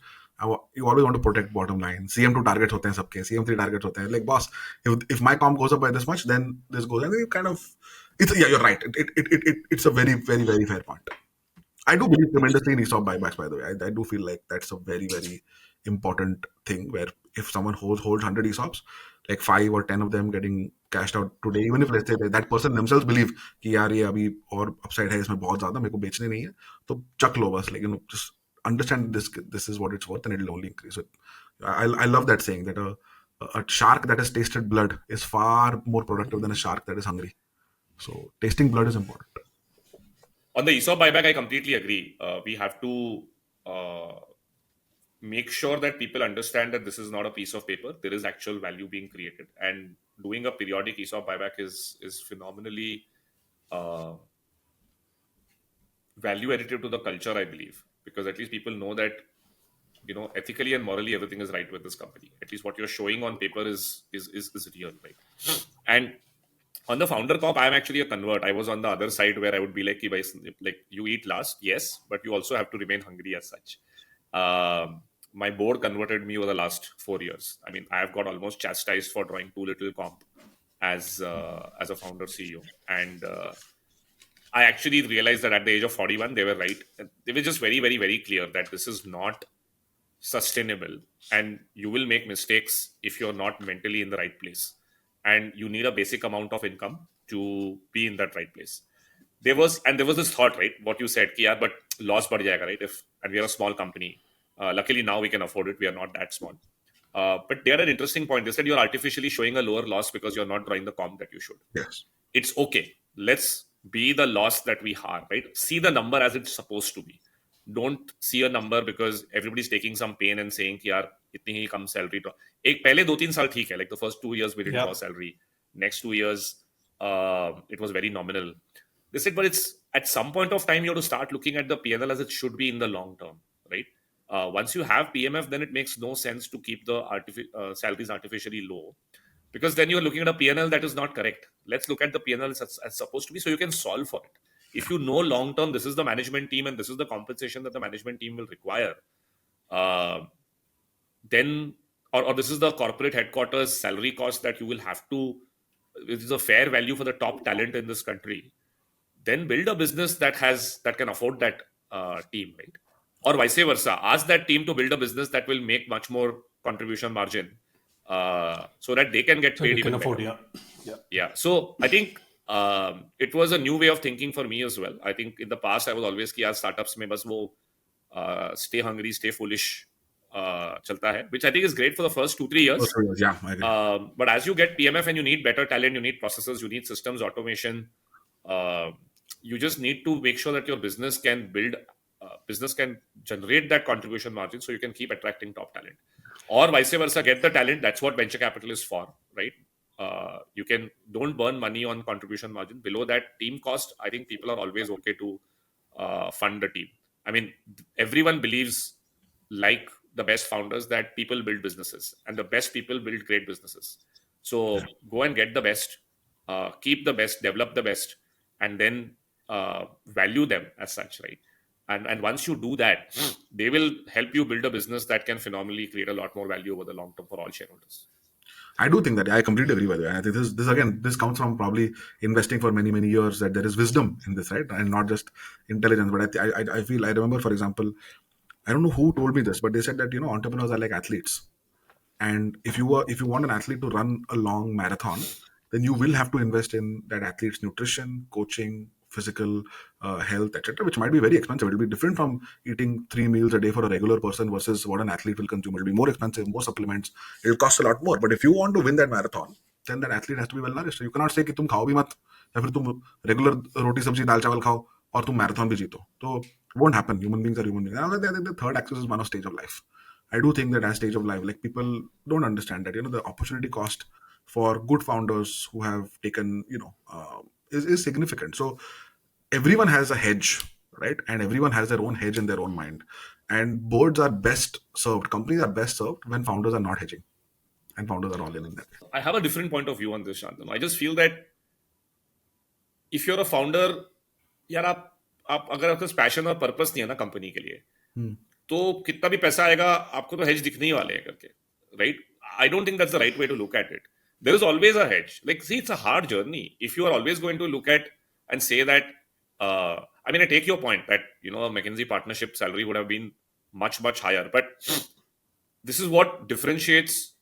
you always want to protect bottom line. CM2 targets hote hain sabke, CM3 targets hote hain. Like, boss, if my comp goes up by this much, then this goes, and then you kind of, you're right. It's a very, very, very fair point. I do believe tremendously in ESOP buybacks, by the way. I do feel like that's a very, very important thing, where if someone holds 100 ESOPs, like 5 or 10 of them getting cashed out today, even if, let's say, that person themselves believe कि यार ये अभी और upside है इसमें बहुत ज़्यादा, मेरे को बेचने नहीं है, तो चक लो बस, like, just understand this is what it's worth, and it'll only increase. So I love that saying, that a shark that has tasted blood is far more productive than a shark that is hungry. So tasting blood is important. On the ESOP buyback, I completely agree. We have to make sure that people understand that this is not a piece of paper. There is actual value being created, and doing a periodic ESOP buyback is phenomenally value additive to the culture, I believe, because at least people know that ethically and morally everything is right with this company. At least what you're showing on paper is real, right? And on the founder comp, I'm actually a convert. I was on the other side, where I would be like, like, you eat last, yes, but you also have to remain hungry as such. My board converted me over the last 4 years. I mean, I have got almost chastised for drawing too little comp as a founder CEO, and I actually realized that at the age of 41, they were right. They were just very, very, very clear that this is not sustainable, and you will make mistakes if you're not mentally in the right place, and you need a basic amount of income to be in that right place. There was this thought, right, what you said, ki, but loss badh jayega, right? And we are a small company. Luckily now we can afford it. We are not that small. But they had an interesting point. They said you're artificially showing a lower loss because you're not drawing the comp that you should. Yes. It's okay. Let's be the loss that we are, right? See the number as it's supposed to be. Don't see a number because everybody's taking some pain and saying कि यार इतनी ही कम salary draw. एक पहले 2-3 साल ठीक है, like the first 2 years we didn't draw salary. Next 2 years it was very nominal. They said, but it's at some point of time you have to start looking at the P&L as it should be in the long term, right? Once you have PMF, then it makes no sense to keep the salaries artificially low, because then you're looking at a P&L that is not correct. Let's look at the P&L as supposed to be, so you can solve for it. If you know long term, this is the management team and this is the compensation that the management team will require, then or this is the corporate headquarters salary cost that you will have to, it is a fair value for the top talent in this country, then build a business that can afford that team, right? Or vice versa, ask that team to build a business that will make much more contribution margin, so that they can get paid even afford, better. Yeah. So I think it was a new way of thinking for me as well. I think in the past I was always कि यार startups में बस वो stay hungry, stay foolish चलता है, which I think is great for the first 2-3 years. Yeah, I agree. But as you get PMF and you need better talent, you need processes, you need systems, automation. You just need to make sure that your business can generate that contribution margin, so you can keep attracting top talent. Or vice versa, get the talent. That's what venture capital is for, right? Don't burn money on contribution margin. Below that team cost, I think people are always okay to fund the team. I mean, everyone believes, like the best founders, that people build businesses and the best people build great businesses. So go and get the best, keep the best, develop the best, and then value them as such, right? And once you do that, they will help you build a business that can phenomenally create a lot more value over the long term for all shareholders. I do think that. I completely agree with you. And I think this again, this comes from probably investing for many, many years, that there is wisdom in this, right? And not just intelligence. But I feel, I remember, for example, I don't know who told me this, but they said that, entrepreneurs are like athletes. And if you want an athlete to run a long marathon, then you will have to invest in that athlete's nutrition, coaching, physical health, etc., which might be very expensive. It will be different from eating 3 meals a day for a regular person versus what an athlete will consume. It will be more expensive, more supplements. It will cost a lot more. But if you want to win that marathon, then that athlete has to be well nourished. So you cannot say कि तुम खाओ भी मत, या फिर तुम regular roti sabji dal chawal खाओ और तुम marathon भी जीतो. So it won't happen. Human beings are human beings. And I think the third axis is one of stage of life. I do think that as stage of life, like, people don't understand that, the opportunity cost for good founders who have taken, is significant. So everyone has a hedge, right? And everyone has their own hedge in their own mind. And boards are best served, companies are best served when founders are not hedging and founders are all in that. I have a different point of view on this, Shantanu. I just feel that if you're a founder, यार आप अगर आपके passion और purpose नहीं है ना company के लिए, तो कितना भी पैसा आएगा आपको तो हेज दिखने ही वाले हैं करके, right? I don't think that's the right way to look at it. There is always a hedge. Like, see, it's a hard journey. If you are always going to look at and say that, I mean, I take your point that, a McKinsey partnership salary would have been much, much higher. But this is what differentiates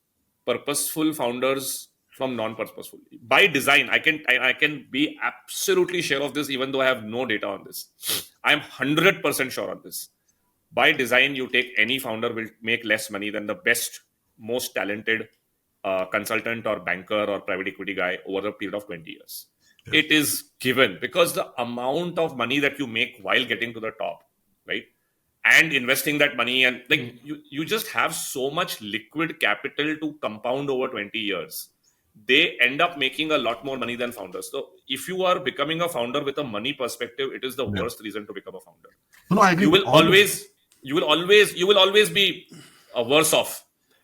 purposeful founders from non-purposeful. By design, I can be absolutely sure of this, even though I have no data on this. I'm 100% sure on this. By design, you take any founder will make less money than the best, most talented consultant or banker or private equity guy over a period of 20 years. Yeah. It is given, because the amount of money that you make while getting to the top, right, and investing that money, and like you just have so much liquid capital to compound over 20 years. They end up making a lot more money than founders. So if you are becoming a founder with a money perspective, it is the worst reason to become a founder. No, I agree. You will always be worse off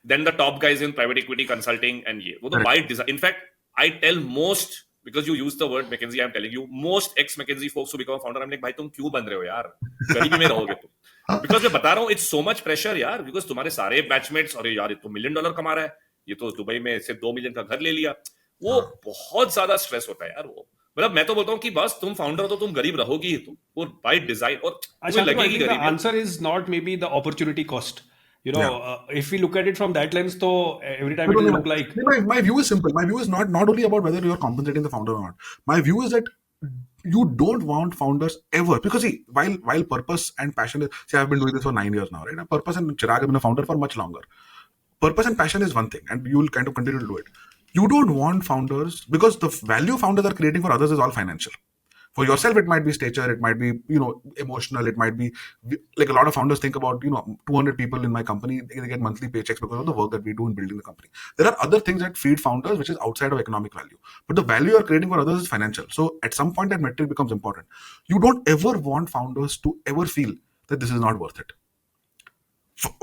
than the top guys in private equity consulting and by design. In fact, I tell most, because you use the word McKinsey, I'm telling you, most ex-McKinsey folks who become a founder, I'm like, भाई तुम क्यों बन रहे हो यार, गरीबी में रहोगे तुम. Because मैं बता रहा हूँ, it's so much pressure यार, because तुम्हारे सारे बैचमेट्स, अरे यार ये तो $1 million कमा रहा है, ये तो दुबई में से 2 million का घर ले लिया, वो बहुत ज्यादा स्ट्रेस होता है यार. वो मतलब मैं तो बोलता हूँ कि बस तुम फाउंडर हो तो तुम गरीब रहोगी ही तुम, और बाय डिजाइन. और तुम्हें लगेगी गरीबी. The answer is not maybe the opportunity cost. If we look at it from that lens, so every time it will look like... My view is simple. My view is not only about whether you're compensating the founder or not. My view is that you don't want founders ever, because see, while purpose and passion is... See, I've been doing this for 9 years now, right? Purpose and Chirag have been a founder for much longer. Purpose and passion is one thing, and you will kind of continue to do it. You don't want founders, because the value founders are creating for others is all financial. For yourself, it might be stature, it might be, emotional, it might be, like, a lot of founders think about, 200 people in my company, they get monthly paychecks because of the work that we do in building the company. There are other things that feed founders, which is outside of economic value. But the value you're creating for others is financial. So at some point, that metric becomes important. You don't ever want founders to ever feel that this is not worth it.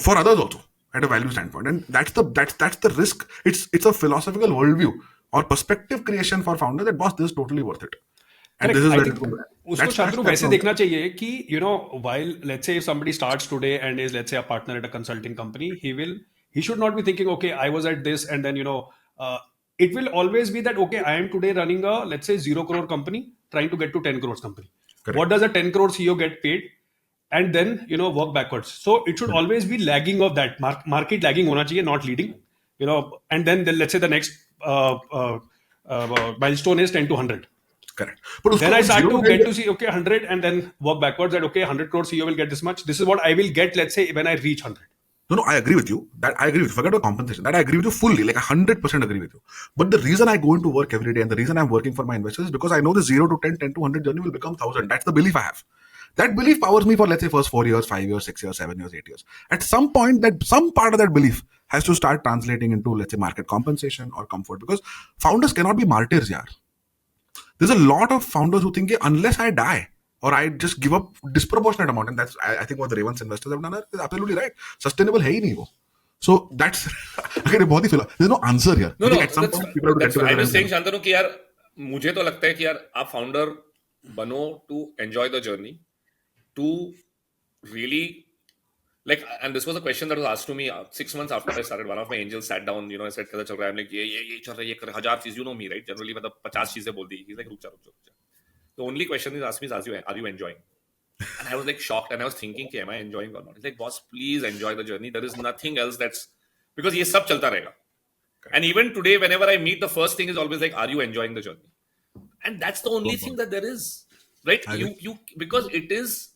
For others also, at a value standpoint. And that's the risk. It's a philosophical worldview or perspective creation for founders that, boss, this is totally worth it. And this is where उसको शांतनु वैसे देखना चाहिए कि, while, let's say, if somebody starts today and is, let's say, a partner at a consulting company, he should not be thinking, okay, I was at this, and then, it will always be that, okay, I am today running a, let's say, 0 crore company trying to get to 10 crores company. Correct. What does a 10 crore CEO get paid? And then, work backwards. So it should always be lagging of that. Market lagging hona chahiye, not leading. And then let's say the next milestone is 10 to 100. Correct. But then I start to get to see, okay, 100, and then work backwards that, okay, 100 crore CEO will get this much. This is what I will get, let's say, when I reach 100. No, I agree with you. Forget about compensation. That I agree with you fully, like 100% agree with you. But the reason I go into work every day and the reason I'm working for my investors is because I know the 0 to 10, 10 to 100 journey will become 1,000. That's the belief I have. That belief powers me for, let's say, first 4 years, 5 years, 6 years, 7 years, 8 years. At some point, that some part of that belief has to start translating into, let's say, market compensation or comfort, because founders cannot be martyrs, yaar. There's a lot of founders who think, unless I die, or I just give up disproportionate amount. And that's, I think what the Revant's investors have done is absolutely right. Sustainable hai hi nahi wo. So that's again, there's no answer here. No, I think no, at some point people have to get I'm together just saying, and Shantanu, कि यार मुझे तो लगता है कि यार आप founder बनो to enjoy the journey, to really like, and this was a question that was asked to me 6 months after I started. One of my angels sat down, I said, कैसा चल रहा है? I'm like, ये चल रहा है, ये कर, हजार चीज, me, right? Generally, मतलब 50 चीजें बोल दी. He's like, रुक जा. The only question he's asked me is, are you enjoying? And I was like shocked, and I was thinking, am I enjoying or not? He's like, boss, please enjoy the journey. There is nothing else that's, because ये सब चलता रहेगा. And even today, whenever I meet, the first thing is always like, are you enjoying the journey? And that's the only thing that there is, right? You because it is,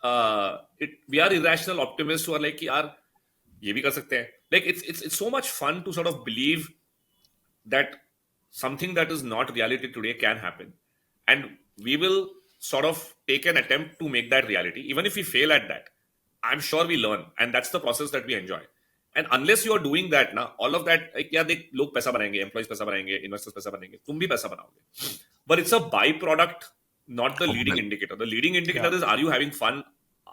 we are irrational optimists who are like, yaar, ye bhi kar sakte hain. Like it's so much fun to sort of believe that something that is not reality today can happen, and we will sort of take an attempt to make that reality. Even if we fail at that, I'm sure we learn, and that's the process that we enjoy. And unless you are doing that, ना, all of that, like, yeah, देख लोग पैसा बनाएंगे, employees पैसा बनाएंगे, investors पैसा बनाएंगे, तुम भी पैसा बनाओगे. But it's a byproduct, not the leading indicator. The leading indicator is, are you having fun?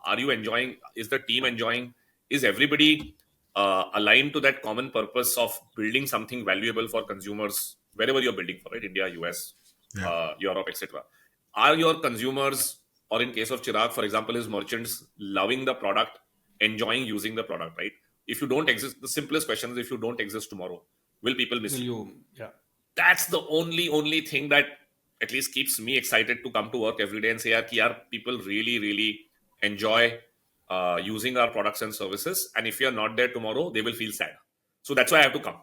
Are you enjoying? Is the team enjoying? Is everybody aligned to that common purpose of building something valuable for consumers wherever you're building for, right? India, US, Europe, etc. Are your consumers, or in case of Chirag, for example, his merchants, loving the product, enjoying using the product, right? If you don't exist, the simplest question is, if you don't exist tomorrow, will people miss you? Yeah. That's the only thing that at least keeps me excited to come to work every day and say, yaar, people really enjoy using our products and services. And if you're not there tomorrow, they will feel sad. So that's why I have to come.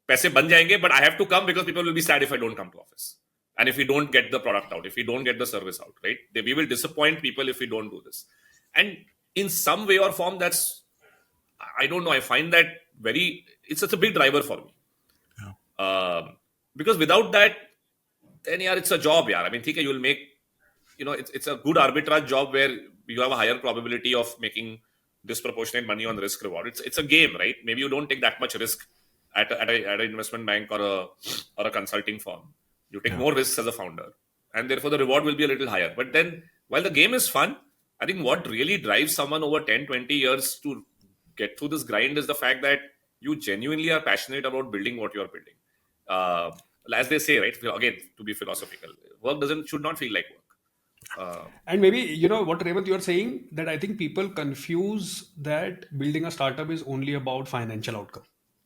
Paise ban jayenge, but I have to come because people will be sad if I don't come to office. And if we don't get the product out, if we don't get the service out, right? We will disappoint people if we don't do this. And in some way or form, that's, I don't know, I find that it's such a big driver for me. Because without that, then it's a job. I mean, you will make, it's a good arbitrage job where you have a higher probability of making disproportionate money on risk reward. It's a game, right? Maybe you don't take that much risk at an investment bank or a consulting firm. You take more risks as a founder, and therefore the reward will be a little higher. But then, while the game is fun, I think what really drives someone over 10, 20 years to get through this grind is the fact that you genuinely are passionate about building what you're building. As they say, right? Again, to be philosophical, work should not feel like work. And maybe, what Revant, you're saying, that I think people confuse that building a startup is only about financial outcome.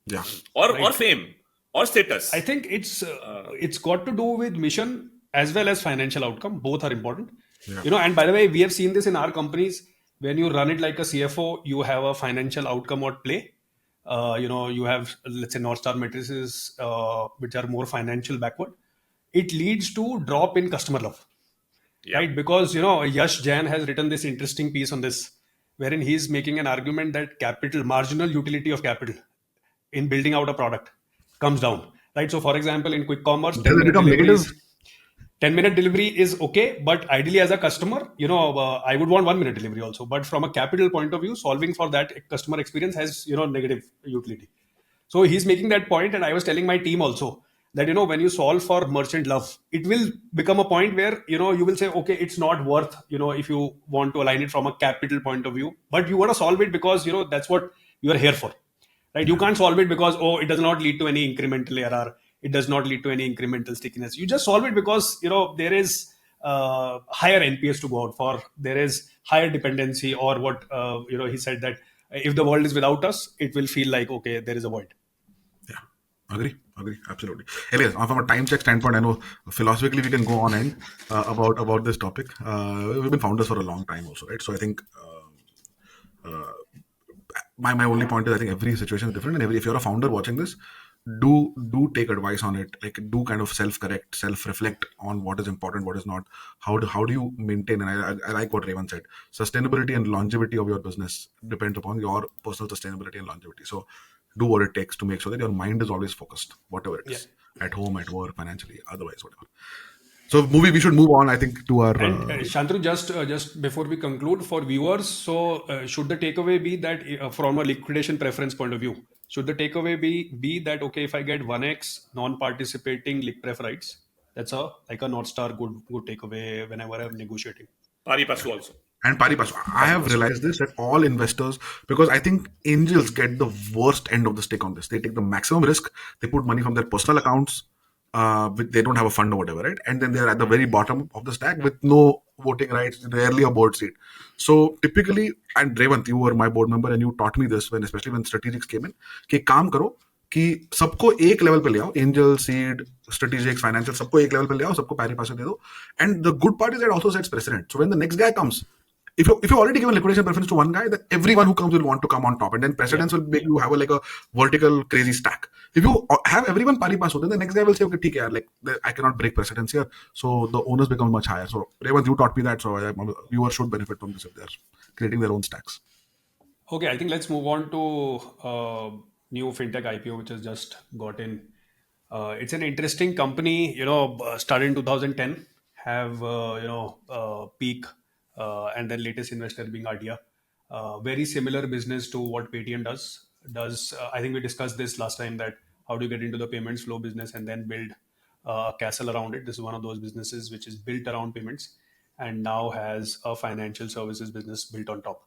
Yeah. Or fame or status. I think it's got to do with mission as well as financial outcome. Both are important. Yeah. And by the way, we have seen this in our companies. When you run it like a CFO, you have a financial outcome at play. You have, let's say, North Star matrices, which are more financial backward. It leads to drop in customer love. Right? Because, Yash Jain has written this interesting piece on this, wherein he's making an argument that marginal utility of capital in building out a product comes down. Right? So, for example, in quick commerce, 10-minute delivery is okay, but ideally as a customer, I would want 1-minute delivery also. But from a capital point of view, solving for that customer experience has, negative utility. So he's making that point, and I was telling my team also that, when you solve for merchant love, it will become a point where, you will say, okay, it's not worth, if you want to align it from a capital point of view, but you want to solve it because, that's what you are here for. Right? You can't solve it because, it does not lead to any incremental error. It does not lead to any incremental stickiness. You just solve it because, there is higher NPS to go out for. There is higher dependency, or what, he said that if the world is without us, it will feel like, okay, there is a void. Yeah, agree, absolutely. Anyways, from a time check standpoint, I know philosophically we can go on end about this topic. We've been founders for a long time also, right? So I think my only point is, I think every situation is different, and if you're a founder watching this, do take advice on it. Like, do kind of self-correct, self-reflect on what is important, what is not. How do you maintain? And I like what Revant said. Sustainability and longevity of your business depends upon your personal sustainability and longevity. So do what it takes to make sure that your mind is always focused, whatever it is, at home, at work, financially, otherwise, whatever. So we should move on, I think, to our... Shantanu, just before we conclude, for viewers, so should the takeaway be that from a liquidation preference point of view, should the takeaway be that, okay, if I get 1x non-participating liq pref rights, That's a North Star good takeaway whenever I'm negotiating. Pari Pasu also. And pari passu. I have realized this that all investors, because I think angels get the worst end of the stick on this. They take the maximum risk. They put money from their personal accounts. They don't have a fund or whatever, right? And then they're at the very bottom of the stack with no voting rights, rarely a board seat. So typically, and Revant, you were my board member, and you taught me this especially when strategics came in. कि काम करो कि सबको एक level पे ले आओ, angel seed स्ट्रेटेजिक्स financial सबको एक लेवल पे ले आओ, सबको पैरी पास दे दो. And the good part is that also sets president. So when the next guy comes, if you already given liquidation preference to one guy, then everyone who comes will want to come on top, and then precedence will make you have like a vertical crazy stack. If you have everyone pari pasu, then the next guy will say, okay, ठीक है यार, like I cannot break precedence here, so the owners become much higher. So Revant, you taught me that, so viewers should benefit from this if they're creating their own stacks. Okay, I think let's move on to new fintech IPO which has just got in. It's an interesting company, started in 2010, have peak, and then latest investor being Adia. Very similar business to what Paytm does. I think we discussed this last time, that how do you get into the payments flow business and then build a castle around it. This is one of those businesses which is built around payments and now has a financial services business built on top.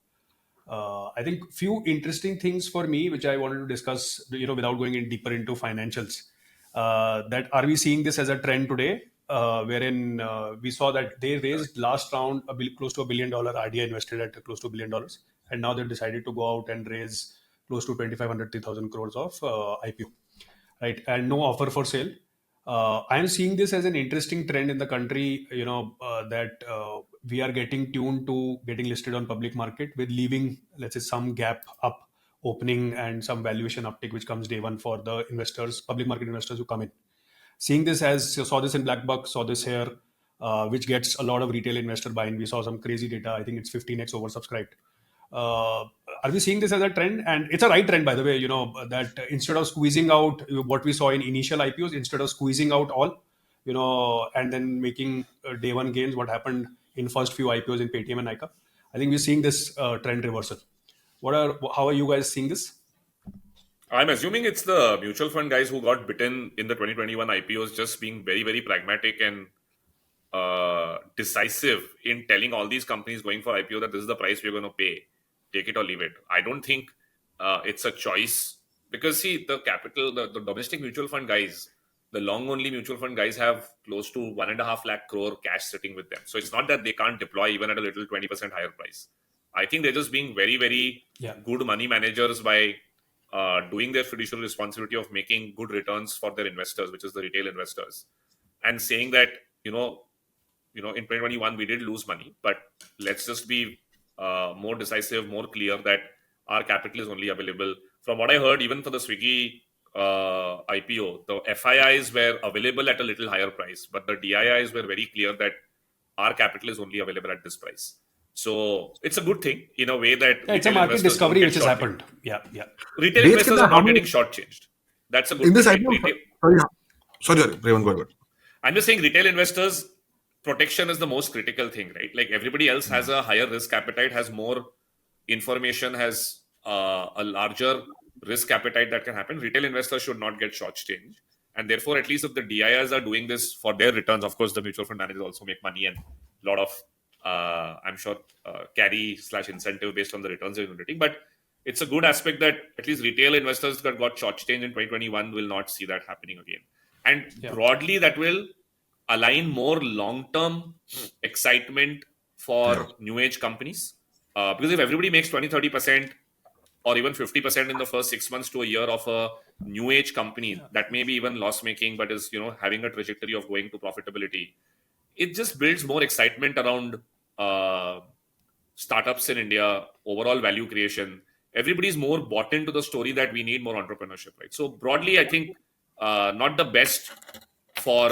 I think few interesting things for me, which I wanted to discuss, without going in deeper into financials. That are we seeing this as a trend today, wherein we saw that they raised last round close to $1 billion. RDI invested at close to $1 billion, and now they've decided to go out and raise close to 2,500-3,000 crores of IPO, right? And no offer for sale. I am seeing this as an interesting trend in the country, that we are getting tuned to getting listed on public market with leaving, let's say, some gap up opening and some valuation uptick which comes day one for the investors, public market investors who come in. Seeing this as, saw this in Blackbuck, saw this here, which gets a lot of retail investor buy-in. We saw some crazy data. I think it's 15x oversubscribed. Are we seeing this as a trend? And it's a right trend, by the way, that instead of squeezing out what we saw in initial IPOs, instead of squeezing out all, and then making day one gains, what happened in first few IPOs in Paytm and Nika, I think we're seeing this trend reversal. How are you guys seeing this? I'm assuming it's the mutual fund guys who got bitten in the 2021 IPOs, just being very, very pragmatic and decisive in telling all these companies going for IPO that this is the price we're going to pay, take it or leave it. I don't think it's a choice, because see, the domestic mutual fund guys, the long only mutual fund guys have close to 1.5 lakh crore cash sitting with them. So it's not that they can't deploy even at a little 20% higher price. I think they're just being very, very good money managers by doing their fiduciary responsibility of making good returns for their investors, which is the retail investors, and saying that, in 2021 we did lose money, but let's just be more decisive, more clear that our capital is only available. From what I heard, even for the Swiggy IPO, the FIIs were available at a little higher price, but the DIIs were very clear that our capital is only available at this price. So it's a good thing in a way that it's a market discovery which has happened. Yeah. Retail investors are not getting shortchanged. That's a good in this thing. IPO, sorry, Revant, go ahead. I'm just saying retail investors' protection is the most critical thing, right? Like everybody else has a higher risk appetite, has more information, has a larger risk appetite that can happen. Retail investors should not get shortchanged. And therefore, at least if the DIIs are doing this for their returns, of course, the mutual fund managers also make money and a lot of, I'm sure, carry/incentive based on the returns they're generating. But it's a good aspect that at least retail investors that got shortchanged in 2021 will not see that happening again. And broadly, that will align more long-term excitement for new age companies. Because if everybody makes 20-30% or even 50% in the first 6 months to a year of a new age company that may be even loss-making but is having a trajectory of going to profitability, it just builds more excitement around startups in India, overall value creation. Everybody's more bought into the story that we need more entrepreneurship, right? So broadly, I think not the best for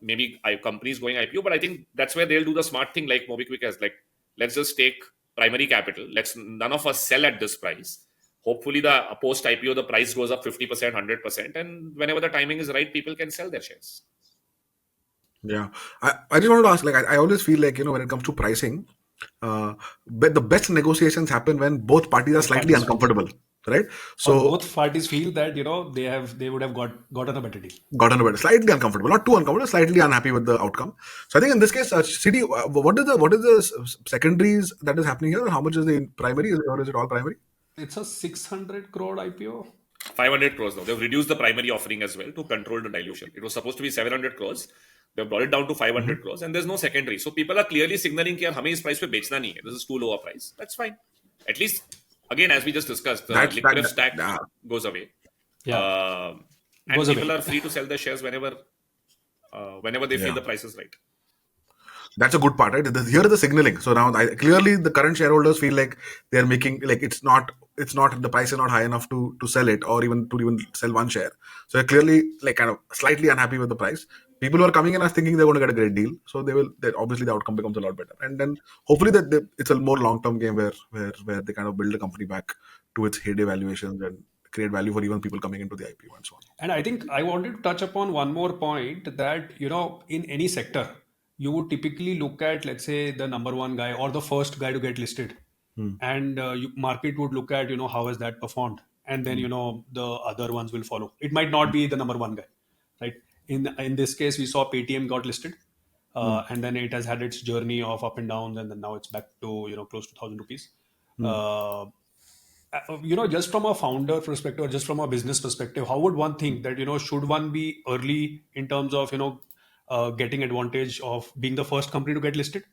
maybe companies going IPO, but I think that's where they'll do the smart thing like Mobikwik has, like, let's just take primary capital. None of us sell at this price. Hopefully the post IPO, the price goes up 50%, 100%. And whenever the timing is right, people can sell their shares. Yeah. I just wanted to ask, like, I always feel like, when it comes to pricing, but the best negotiations happen when both parties are slightly uncomfortable. right? Or So both parties feel that they would have gotten a better deal. gotten a bit slightly uncomfortable, not too uncomfortable, slightly unhappy with the outcome. So I think in this case, CD, what is the secondaries that is happening here? How much is the primary, or is it all primary? It's a 600 crore IPO. 500 crores now. They've reduced the primary offering as well to control the dilution. It was supposed to be 700 crores. They've brought it down to 500 crores, and there's no secondary. So people are clearly signaling that हमें इस price पे बेचना नहीं है. This is too low a price. That's fine. At least, again, as we just discussed, the liquidation stack goes away. Yeah. And Goes people away. are free to sell their shares whenever they feel the price is right. That's a good part, right? Here is the signaling. So now, clearly, the current shareholders feel like they are making, like, it's not the price is not high enough to sell it, or even sell one share. So they're clearly, like, kind of slightly unhappy with the price. People who are coming in are thinking they're going to get a great deal, so obviously the outcome becomes a lot better. And then hopefully it's a more long term game where they kind of build the company back to its heyday valuations and create value for even people coming into the IPO and so on. And I think I wanted to touch upon one more point that, in any sector, you would typically look at, let's say, the number one guy or the first guy to get listed. And market would look at, how has that performed? And then, the other ones will follow. It might not be the number one guy, right? In this case, we saw Paytm got listed. And then it has had its journey of up and downs, and then now it's back to, close to 1,000 rupees. Just from a founder perspective or just from a business perspective, how would one think that, should one be early in terms of, getting advantage of being the first company to get listed?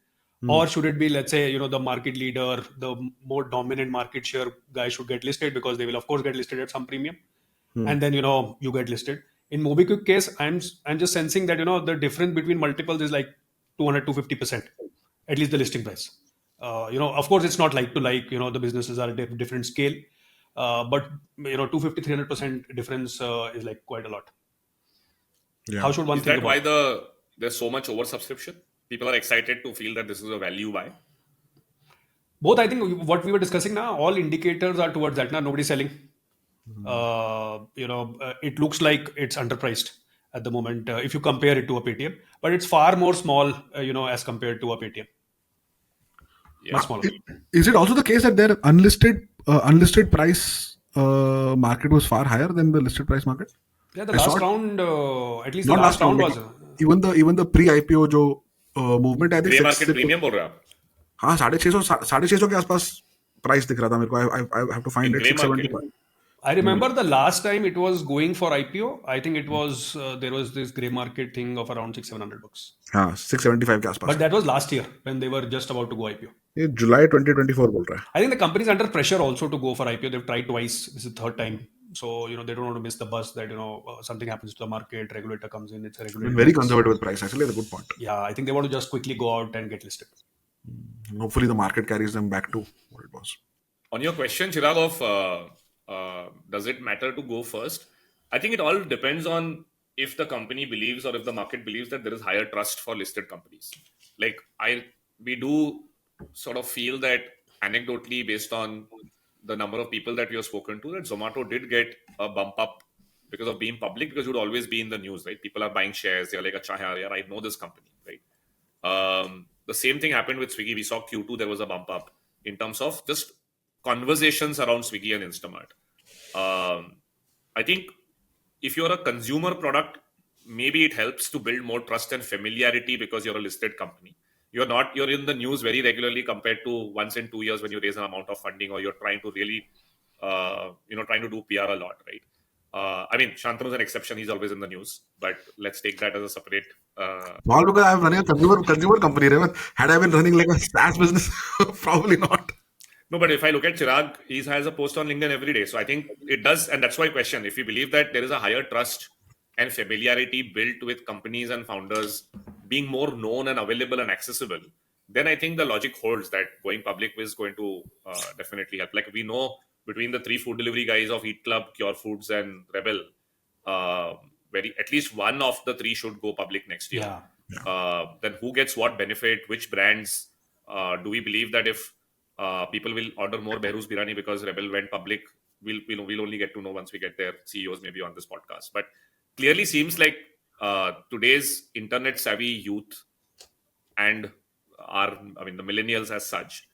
Or should it be, let's say, the market leader, the more dominant market share guy should get listed, because they will, of course, get listed at some premium. And then, you get listed. In Mobikwik case, I'm just sensing that, the difference between multiples is like 200-250%, at least the listing price. Of course, it's not like to like, the businesses are at different scale. But 250-300% difference is like quite a lot. Yeah. How should one Is think that why about it? there's so much oversubscription? People are excited to feel that this is a value buy. Both, I think what we were discussing now, all indicators are towards that. Now nobody's selling. It looks like it's underpriced at the moment if you compare it to a Paytm, but it's far more small, as compared to a Paytm. Yeah. Much smaller. Is it also the case that their unlisted price market was far higher than the listed price market? Yeah, the I saw last it. round, at least the Not last round like, was. even the pre-IPO जो movement, I think Grey market premium बोल रहे हो आप? हाँ 650 के आसपास price दिख रहा था मेरे को. I have to find In it. grey market. 675. I remember the last time it was going for IPO. I think it was there was this grey market thing of around $600-700. हाँ 675 के आसपास. But that was last year when they were just about to go IPO. ये जुलाई 2024 बोल रहा है. I think the company is under pressure also to go for IPO. They've tried twice. This is the third time. So, they don't want to miss the bus that, something happens to the market, regulator comes in, it's a regulator. Very conservative with price. Actually, that's a good point. Yeah, I think they want to just quickly go out and get listed. Hopefully, the market carries them back to what it was. On your question, Chirag, of does it matter to go first? I think it all depends on if the company believes or if the market believes that there is higher trust for listed companies. Like we do sort of feel that anecdotally, based on the number of people that we have spoken to, that Zomato did get a bump up because of being public, because it would always be in the news, right? People are buying shares. They're like, "Acha, yaar, I know this company," right? The same thing happened with Swiggy. We saw Q2, there was a bump up in terms of just conversations around Swiggy and Instamart. I think if you're a consumer product, maybe it helps to build more trust and familiarity because you're a listed company. You're in the news very regularly compared to once in 2 years when you raise an amount of funding or you're trying to really, trying to do PR a lot, right? I mean, Shantanu is an exception. He's always in the news, but let's take that as a separate. All because I'm running a consumer company, Revant. Had I been running like a SaaS business, probably not. No, but if I look at Chirag, he has a post on LinkedIn every day. So I think it does. And that's why I question, if you believe that there is a higher trust and familiarity built with companies and founders being more known and available and accessible, then I think the logic holds that going public is going to definitely help. Like we know between the 3 food delivery guys of Eat Club, Cure Foods and Rebel, at least one of the 3 should go public next year. Yeah. Then who gets what benefit, which brands? Do we believe that if people will order more Behrouz Biryani because Rebel went public, we'll only get to know once we get their CEOs maybe on this podcast. But clearly seems like today's internet savvy youth and the millennials as such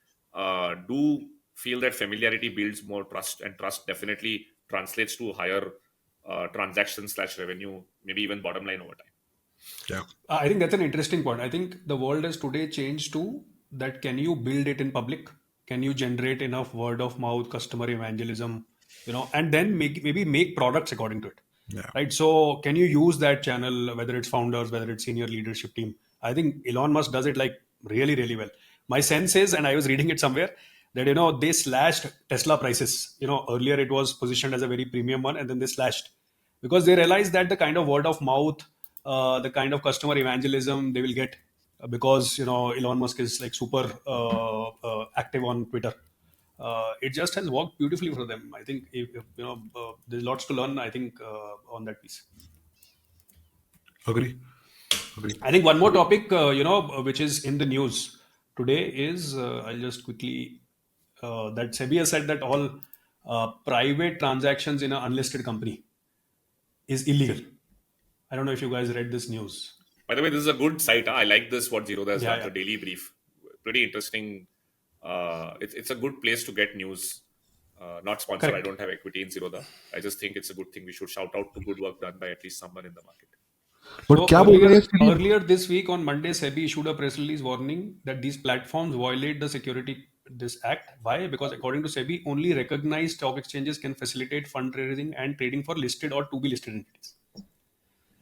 do feel that familiarity builds more trust, and trust definitely translates to higher transaction/revenue, maybe even bottom line over time. Yeah. I think that's an interesting point. I think the world has today changed to that. Can you build it in public? Can you generate enough word of mouth, customer evangelism, and then maybe make products according to it, Yeah. right? So can you use that channel, whether it's founders, whether it's senior leadership team? I think Elon Musk does it like really, really well. My sense is, and I was reading it somewhere, that they slashed Tesla prices. Earlier it was positioned as a very premium one, and then they slashed because they realized that the kind of word of mouth, the kind of customer evangelism they will get because Elon Musk is like super active on Twitter. It just has worked beautifully for them. I think there's lots to learn. I think on that piece. Agree. I think one more topic, which is in the news today is I'll just quickly that SEBI has said that all private transactions in an unlisted company is illegal. I don't know if you guys read this news. By the way, this is a good site. I like this, what Zerodha has done, Yeah. the daily brief. Pretty interesting. It's a good place to get news. Not sponsored. Correct. I don't have equity in Zerodha. I just think it's a good thing. We should shout out to good work done by at least someone in the market. But क्या बोल रहे हैं इसके लिए? Earlier this week on Monday, SEBI issued a press release warning that these platforms violate the this act. Why? Because according to SEBI, only recognized stock exchanges can facilitate fundraising and trading for listed or to be listed entities.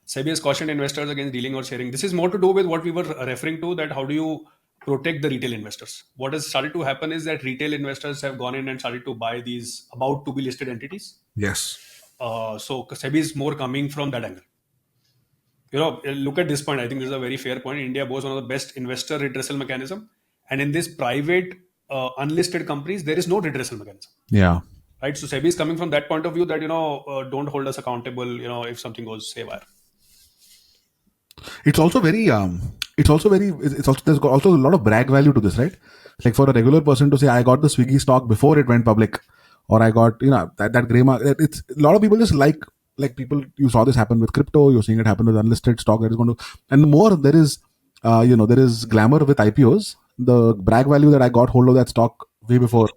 SEBI has cautioned investors against dealing or sharing. This is more to do with what we were referring to, that how do you protect the retail investors? What has started to happen is that retail investors have gone in and started to buy these about to be listed entities. Yes. So SEBI is more coming from that angle. Look at this point. I think this is a very fair point. India boasts one of the best investor redressal mechanism, and in this private unlisted companies, there is no redressal mechanism. Yeah. Right. So SEBI is coming from that point of view that don't hold us accountable. If something goes haywire. It's also very. There's also a lot of brag value to this, right? Like for a regular person to say, I got the Swiggy stock before it went public, or I got that gray mark. It's a lot of people just like people. You saw this happen with crypto. You're seeing it happen with unlisted stock that is going to. And the more there is, there is glamour with IPOs. The brag value that I got hold of that stock way before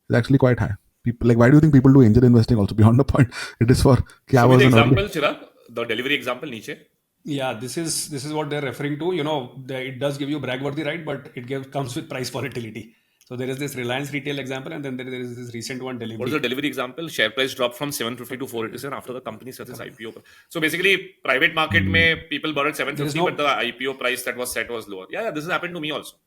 is actually quite high. People why do you think people do angel investing also beyond the point? It is for. So with the example, Chirag, the delivery example, niche. Yeah, this is what they're referring to. It does give you brag-worthy, right? But it comes with price volatility. So there is this Reliance retail example, and then there is this recent one, delivery. What is the delivery example? Share price dropped from 750 to 487 after the company set its IPO. So basically, private market mein people borrowed 750, but the IPO price that was set was lower. Yeah, this has happened to me also.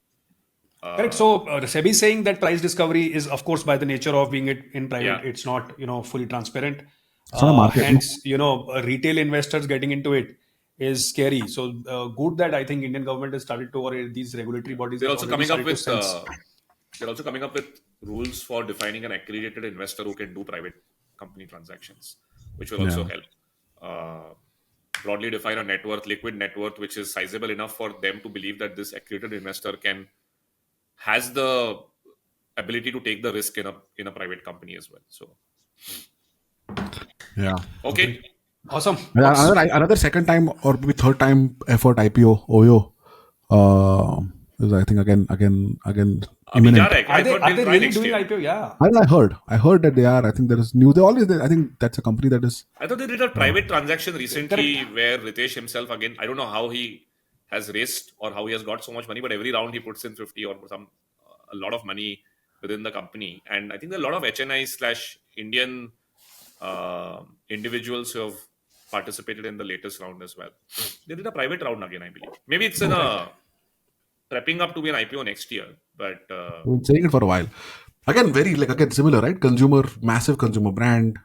Correct. So SEBI is saying that price discovery is, of course, by the nature of being it in private, it's not fully transparent. It's not a market. Hence, retail investors getting into it is scary. So good that I think Indian government has started to, or these regulatory bodies. They're also coming up with rules for defining an accredited investor who can do private company transactions, which will also help. Broadly define a net worth, liquid net worth, which is sizable enough for them to believe that this accredited investor has the ability to take the risk in a private company as well. So yeah. Okay. Awesome. Another second time or maybe third time effort IPO OYO is I think again imminent. Are they really doing IPO? Yeah. I heard that they are. I think there is news. I think that's a company that is. I thought they did a private transaction recently where Ritesh himself, again, I don't know how he has raised or how he has got so much money, but every round he puts in 50 or a lot of money within the company. And I think there are a lot of HNI/Indian individuals who have participated in the latest round as well. They did a private round again, I believe. Maybe it's prepping up to be an IPO next year, but We've been saying it for a while. Again, similar, right? Massive consumer brand,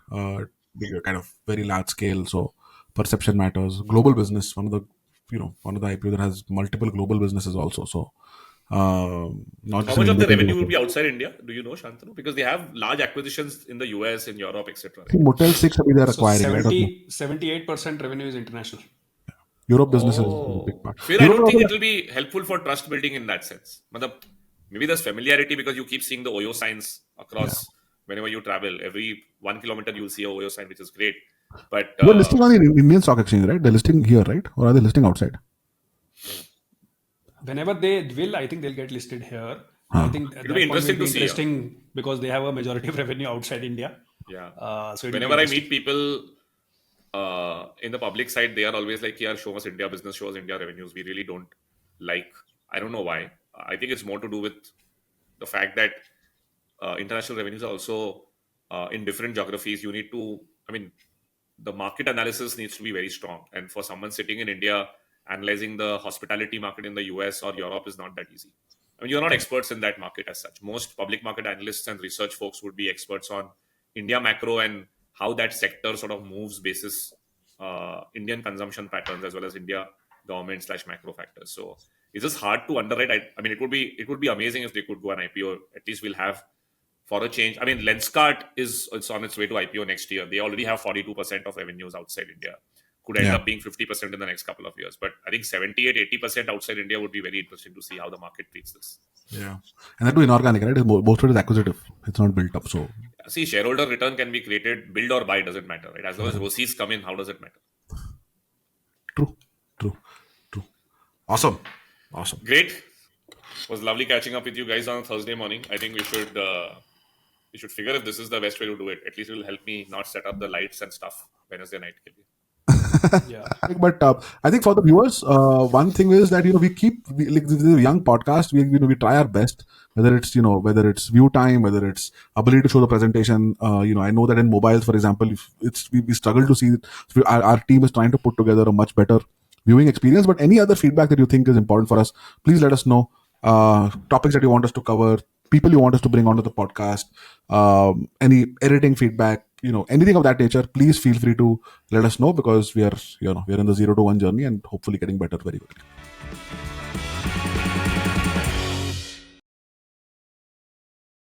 bigger, kind of very large scale. So perception matters. Global business, one of the IPO that has multiple global businesses also. So not how much of the revenue will be outside India? Do you know, Shantanu? Because they have large acquisitions in the US, in Europe, etc. I think Motel 6 they are acquiring. 78% revenue is international. Europe business is a big part. I don't think it will be helpful for trust building in that sense. Maybe there's familiarity because you keep seeing the OYO signs across whenever you travel. Every 1 kilometer you'll see a OYO sign, which is great. But they're listing on the Indian stock exchange, right? They're listing here, right? Or are they listing outside? Whenever they will, I think they'll get listed here. I think at It'll be that point will interesting be to see. interesting because they have a majority of revenue outside India. Yeah. So it'll be Whenever I interesting. meet people in the public side, they are always like, "Yeah, show us India business, show us India revenues." We really don't like. I don't know why. I think it's more to do with the fact that international revenues are also in different geographies. You need to. I mean, the market analysis needs to be very strong. And for someone sitting in India, analyzing the hospitality market in the US or Europe is not that easy. I mean, you're not experts in that market as such. Most public market analysts and research folks would be experts on India macro and how that sector sort of moves basis Indian consumption patterns as well as India government / macro factors. So it's just hard to underwrite. I mean, it would be amazing if they could do an IPO. At least we'll have for a change. I mean, Lenskart it's on its way to IPO next year. They already have 42% of revenues outside India. Could end up being 50% in the next couple of years. But I think 78-80% outside India would be very interesting to see how the market treats this. Yeah. And that too inorganic, right? Most of it is acquisitive. It's not built up. So see, shareholder return can be created, build or buy, doesn't matter, right? As long as ROCEs come in, how does it matter? True. Awesome. Great. It was lovely catching up with you guys on a Thursday morning. I think we should figure if this is the best way to do it. At least it will help me not set up the lights and stuff Wednesday night. Yeah. But I think for the viewers, one thing is that like this is a young podcast. We try our best. Whether it's view time, whether it's ability to show the presentation. I know that in mobiles, for example, we struggle to see. Our team is trying to put together a much better viewing experience. But any other feedback that you think is important for us, please let us know. Topics that you want us to cover, people you want us to bring onto the podcast, any editing feedback, anything of that nature, please feel free to let us know, because we are in the 0 to 1 journey and hopefully getting better very quickly.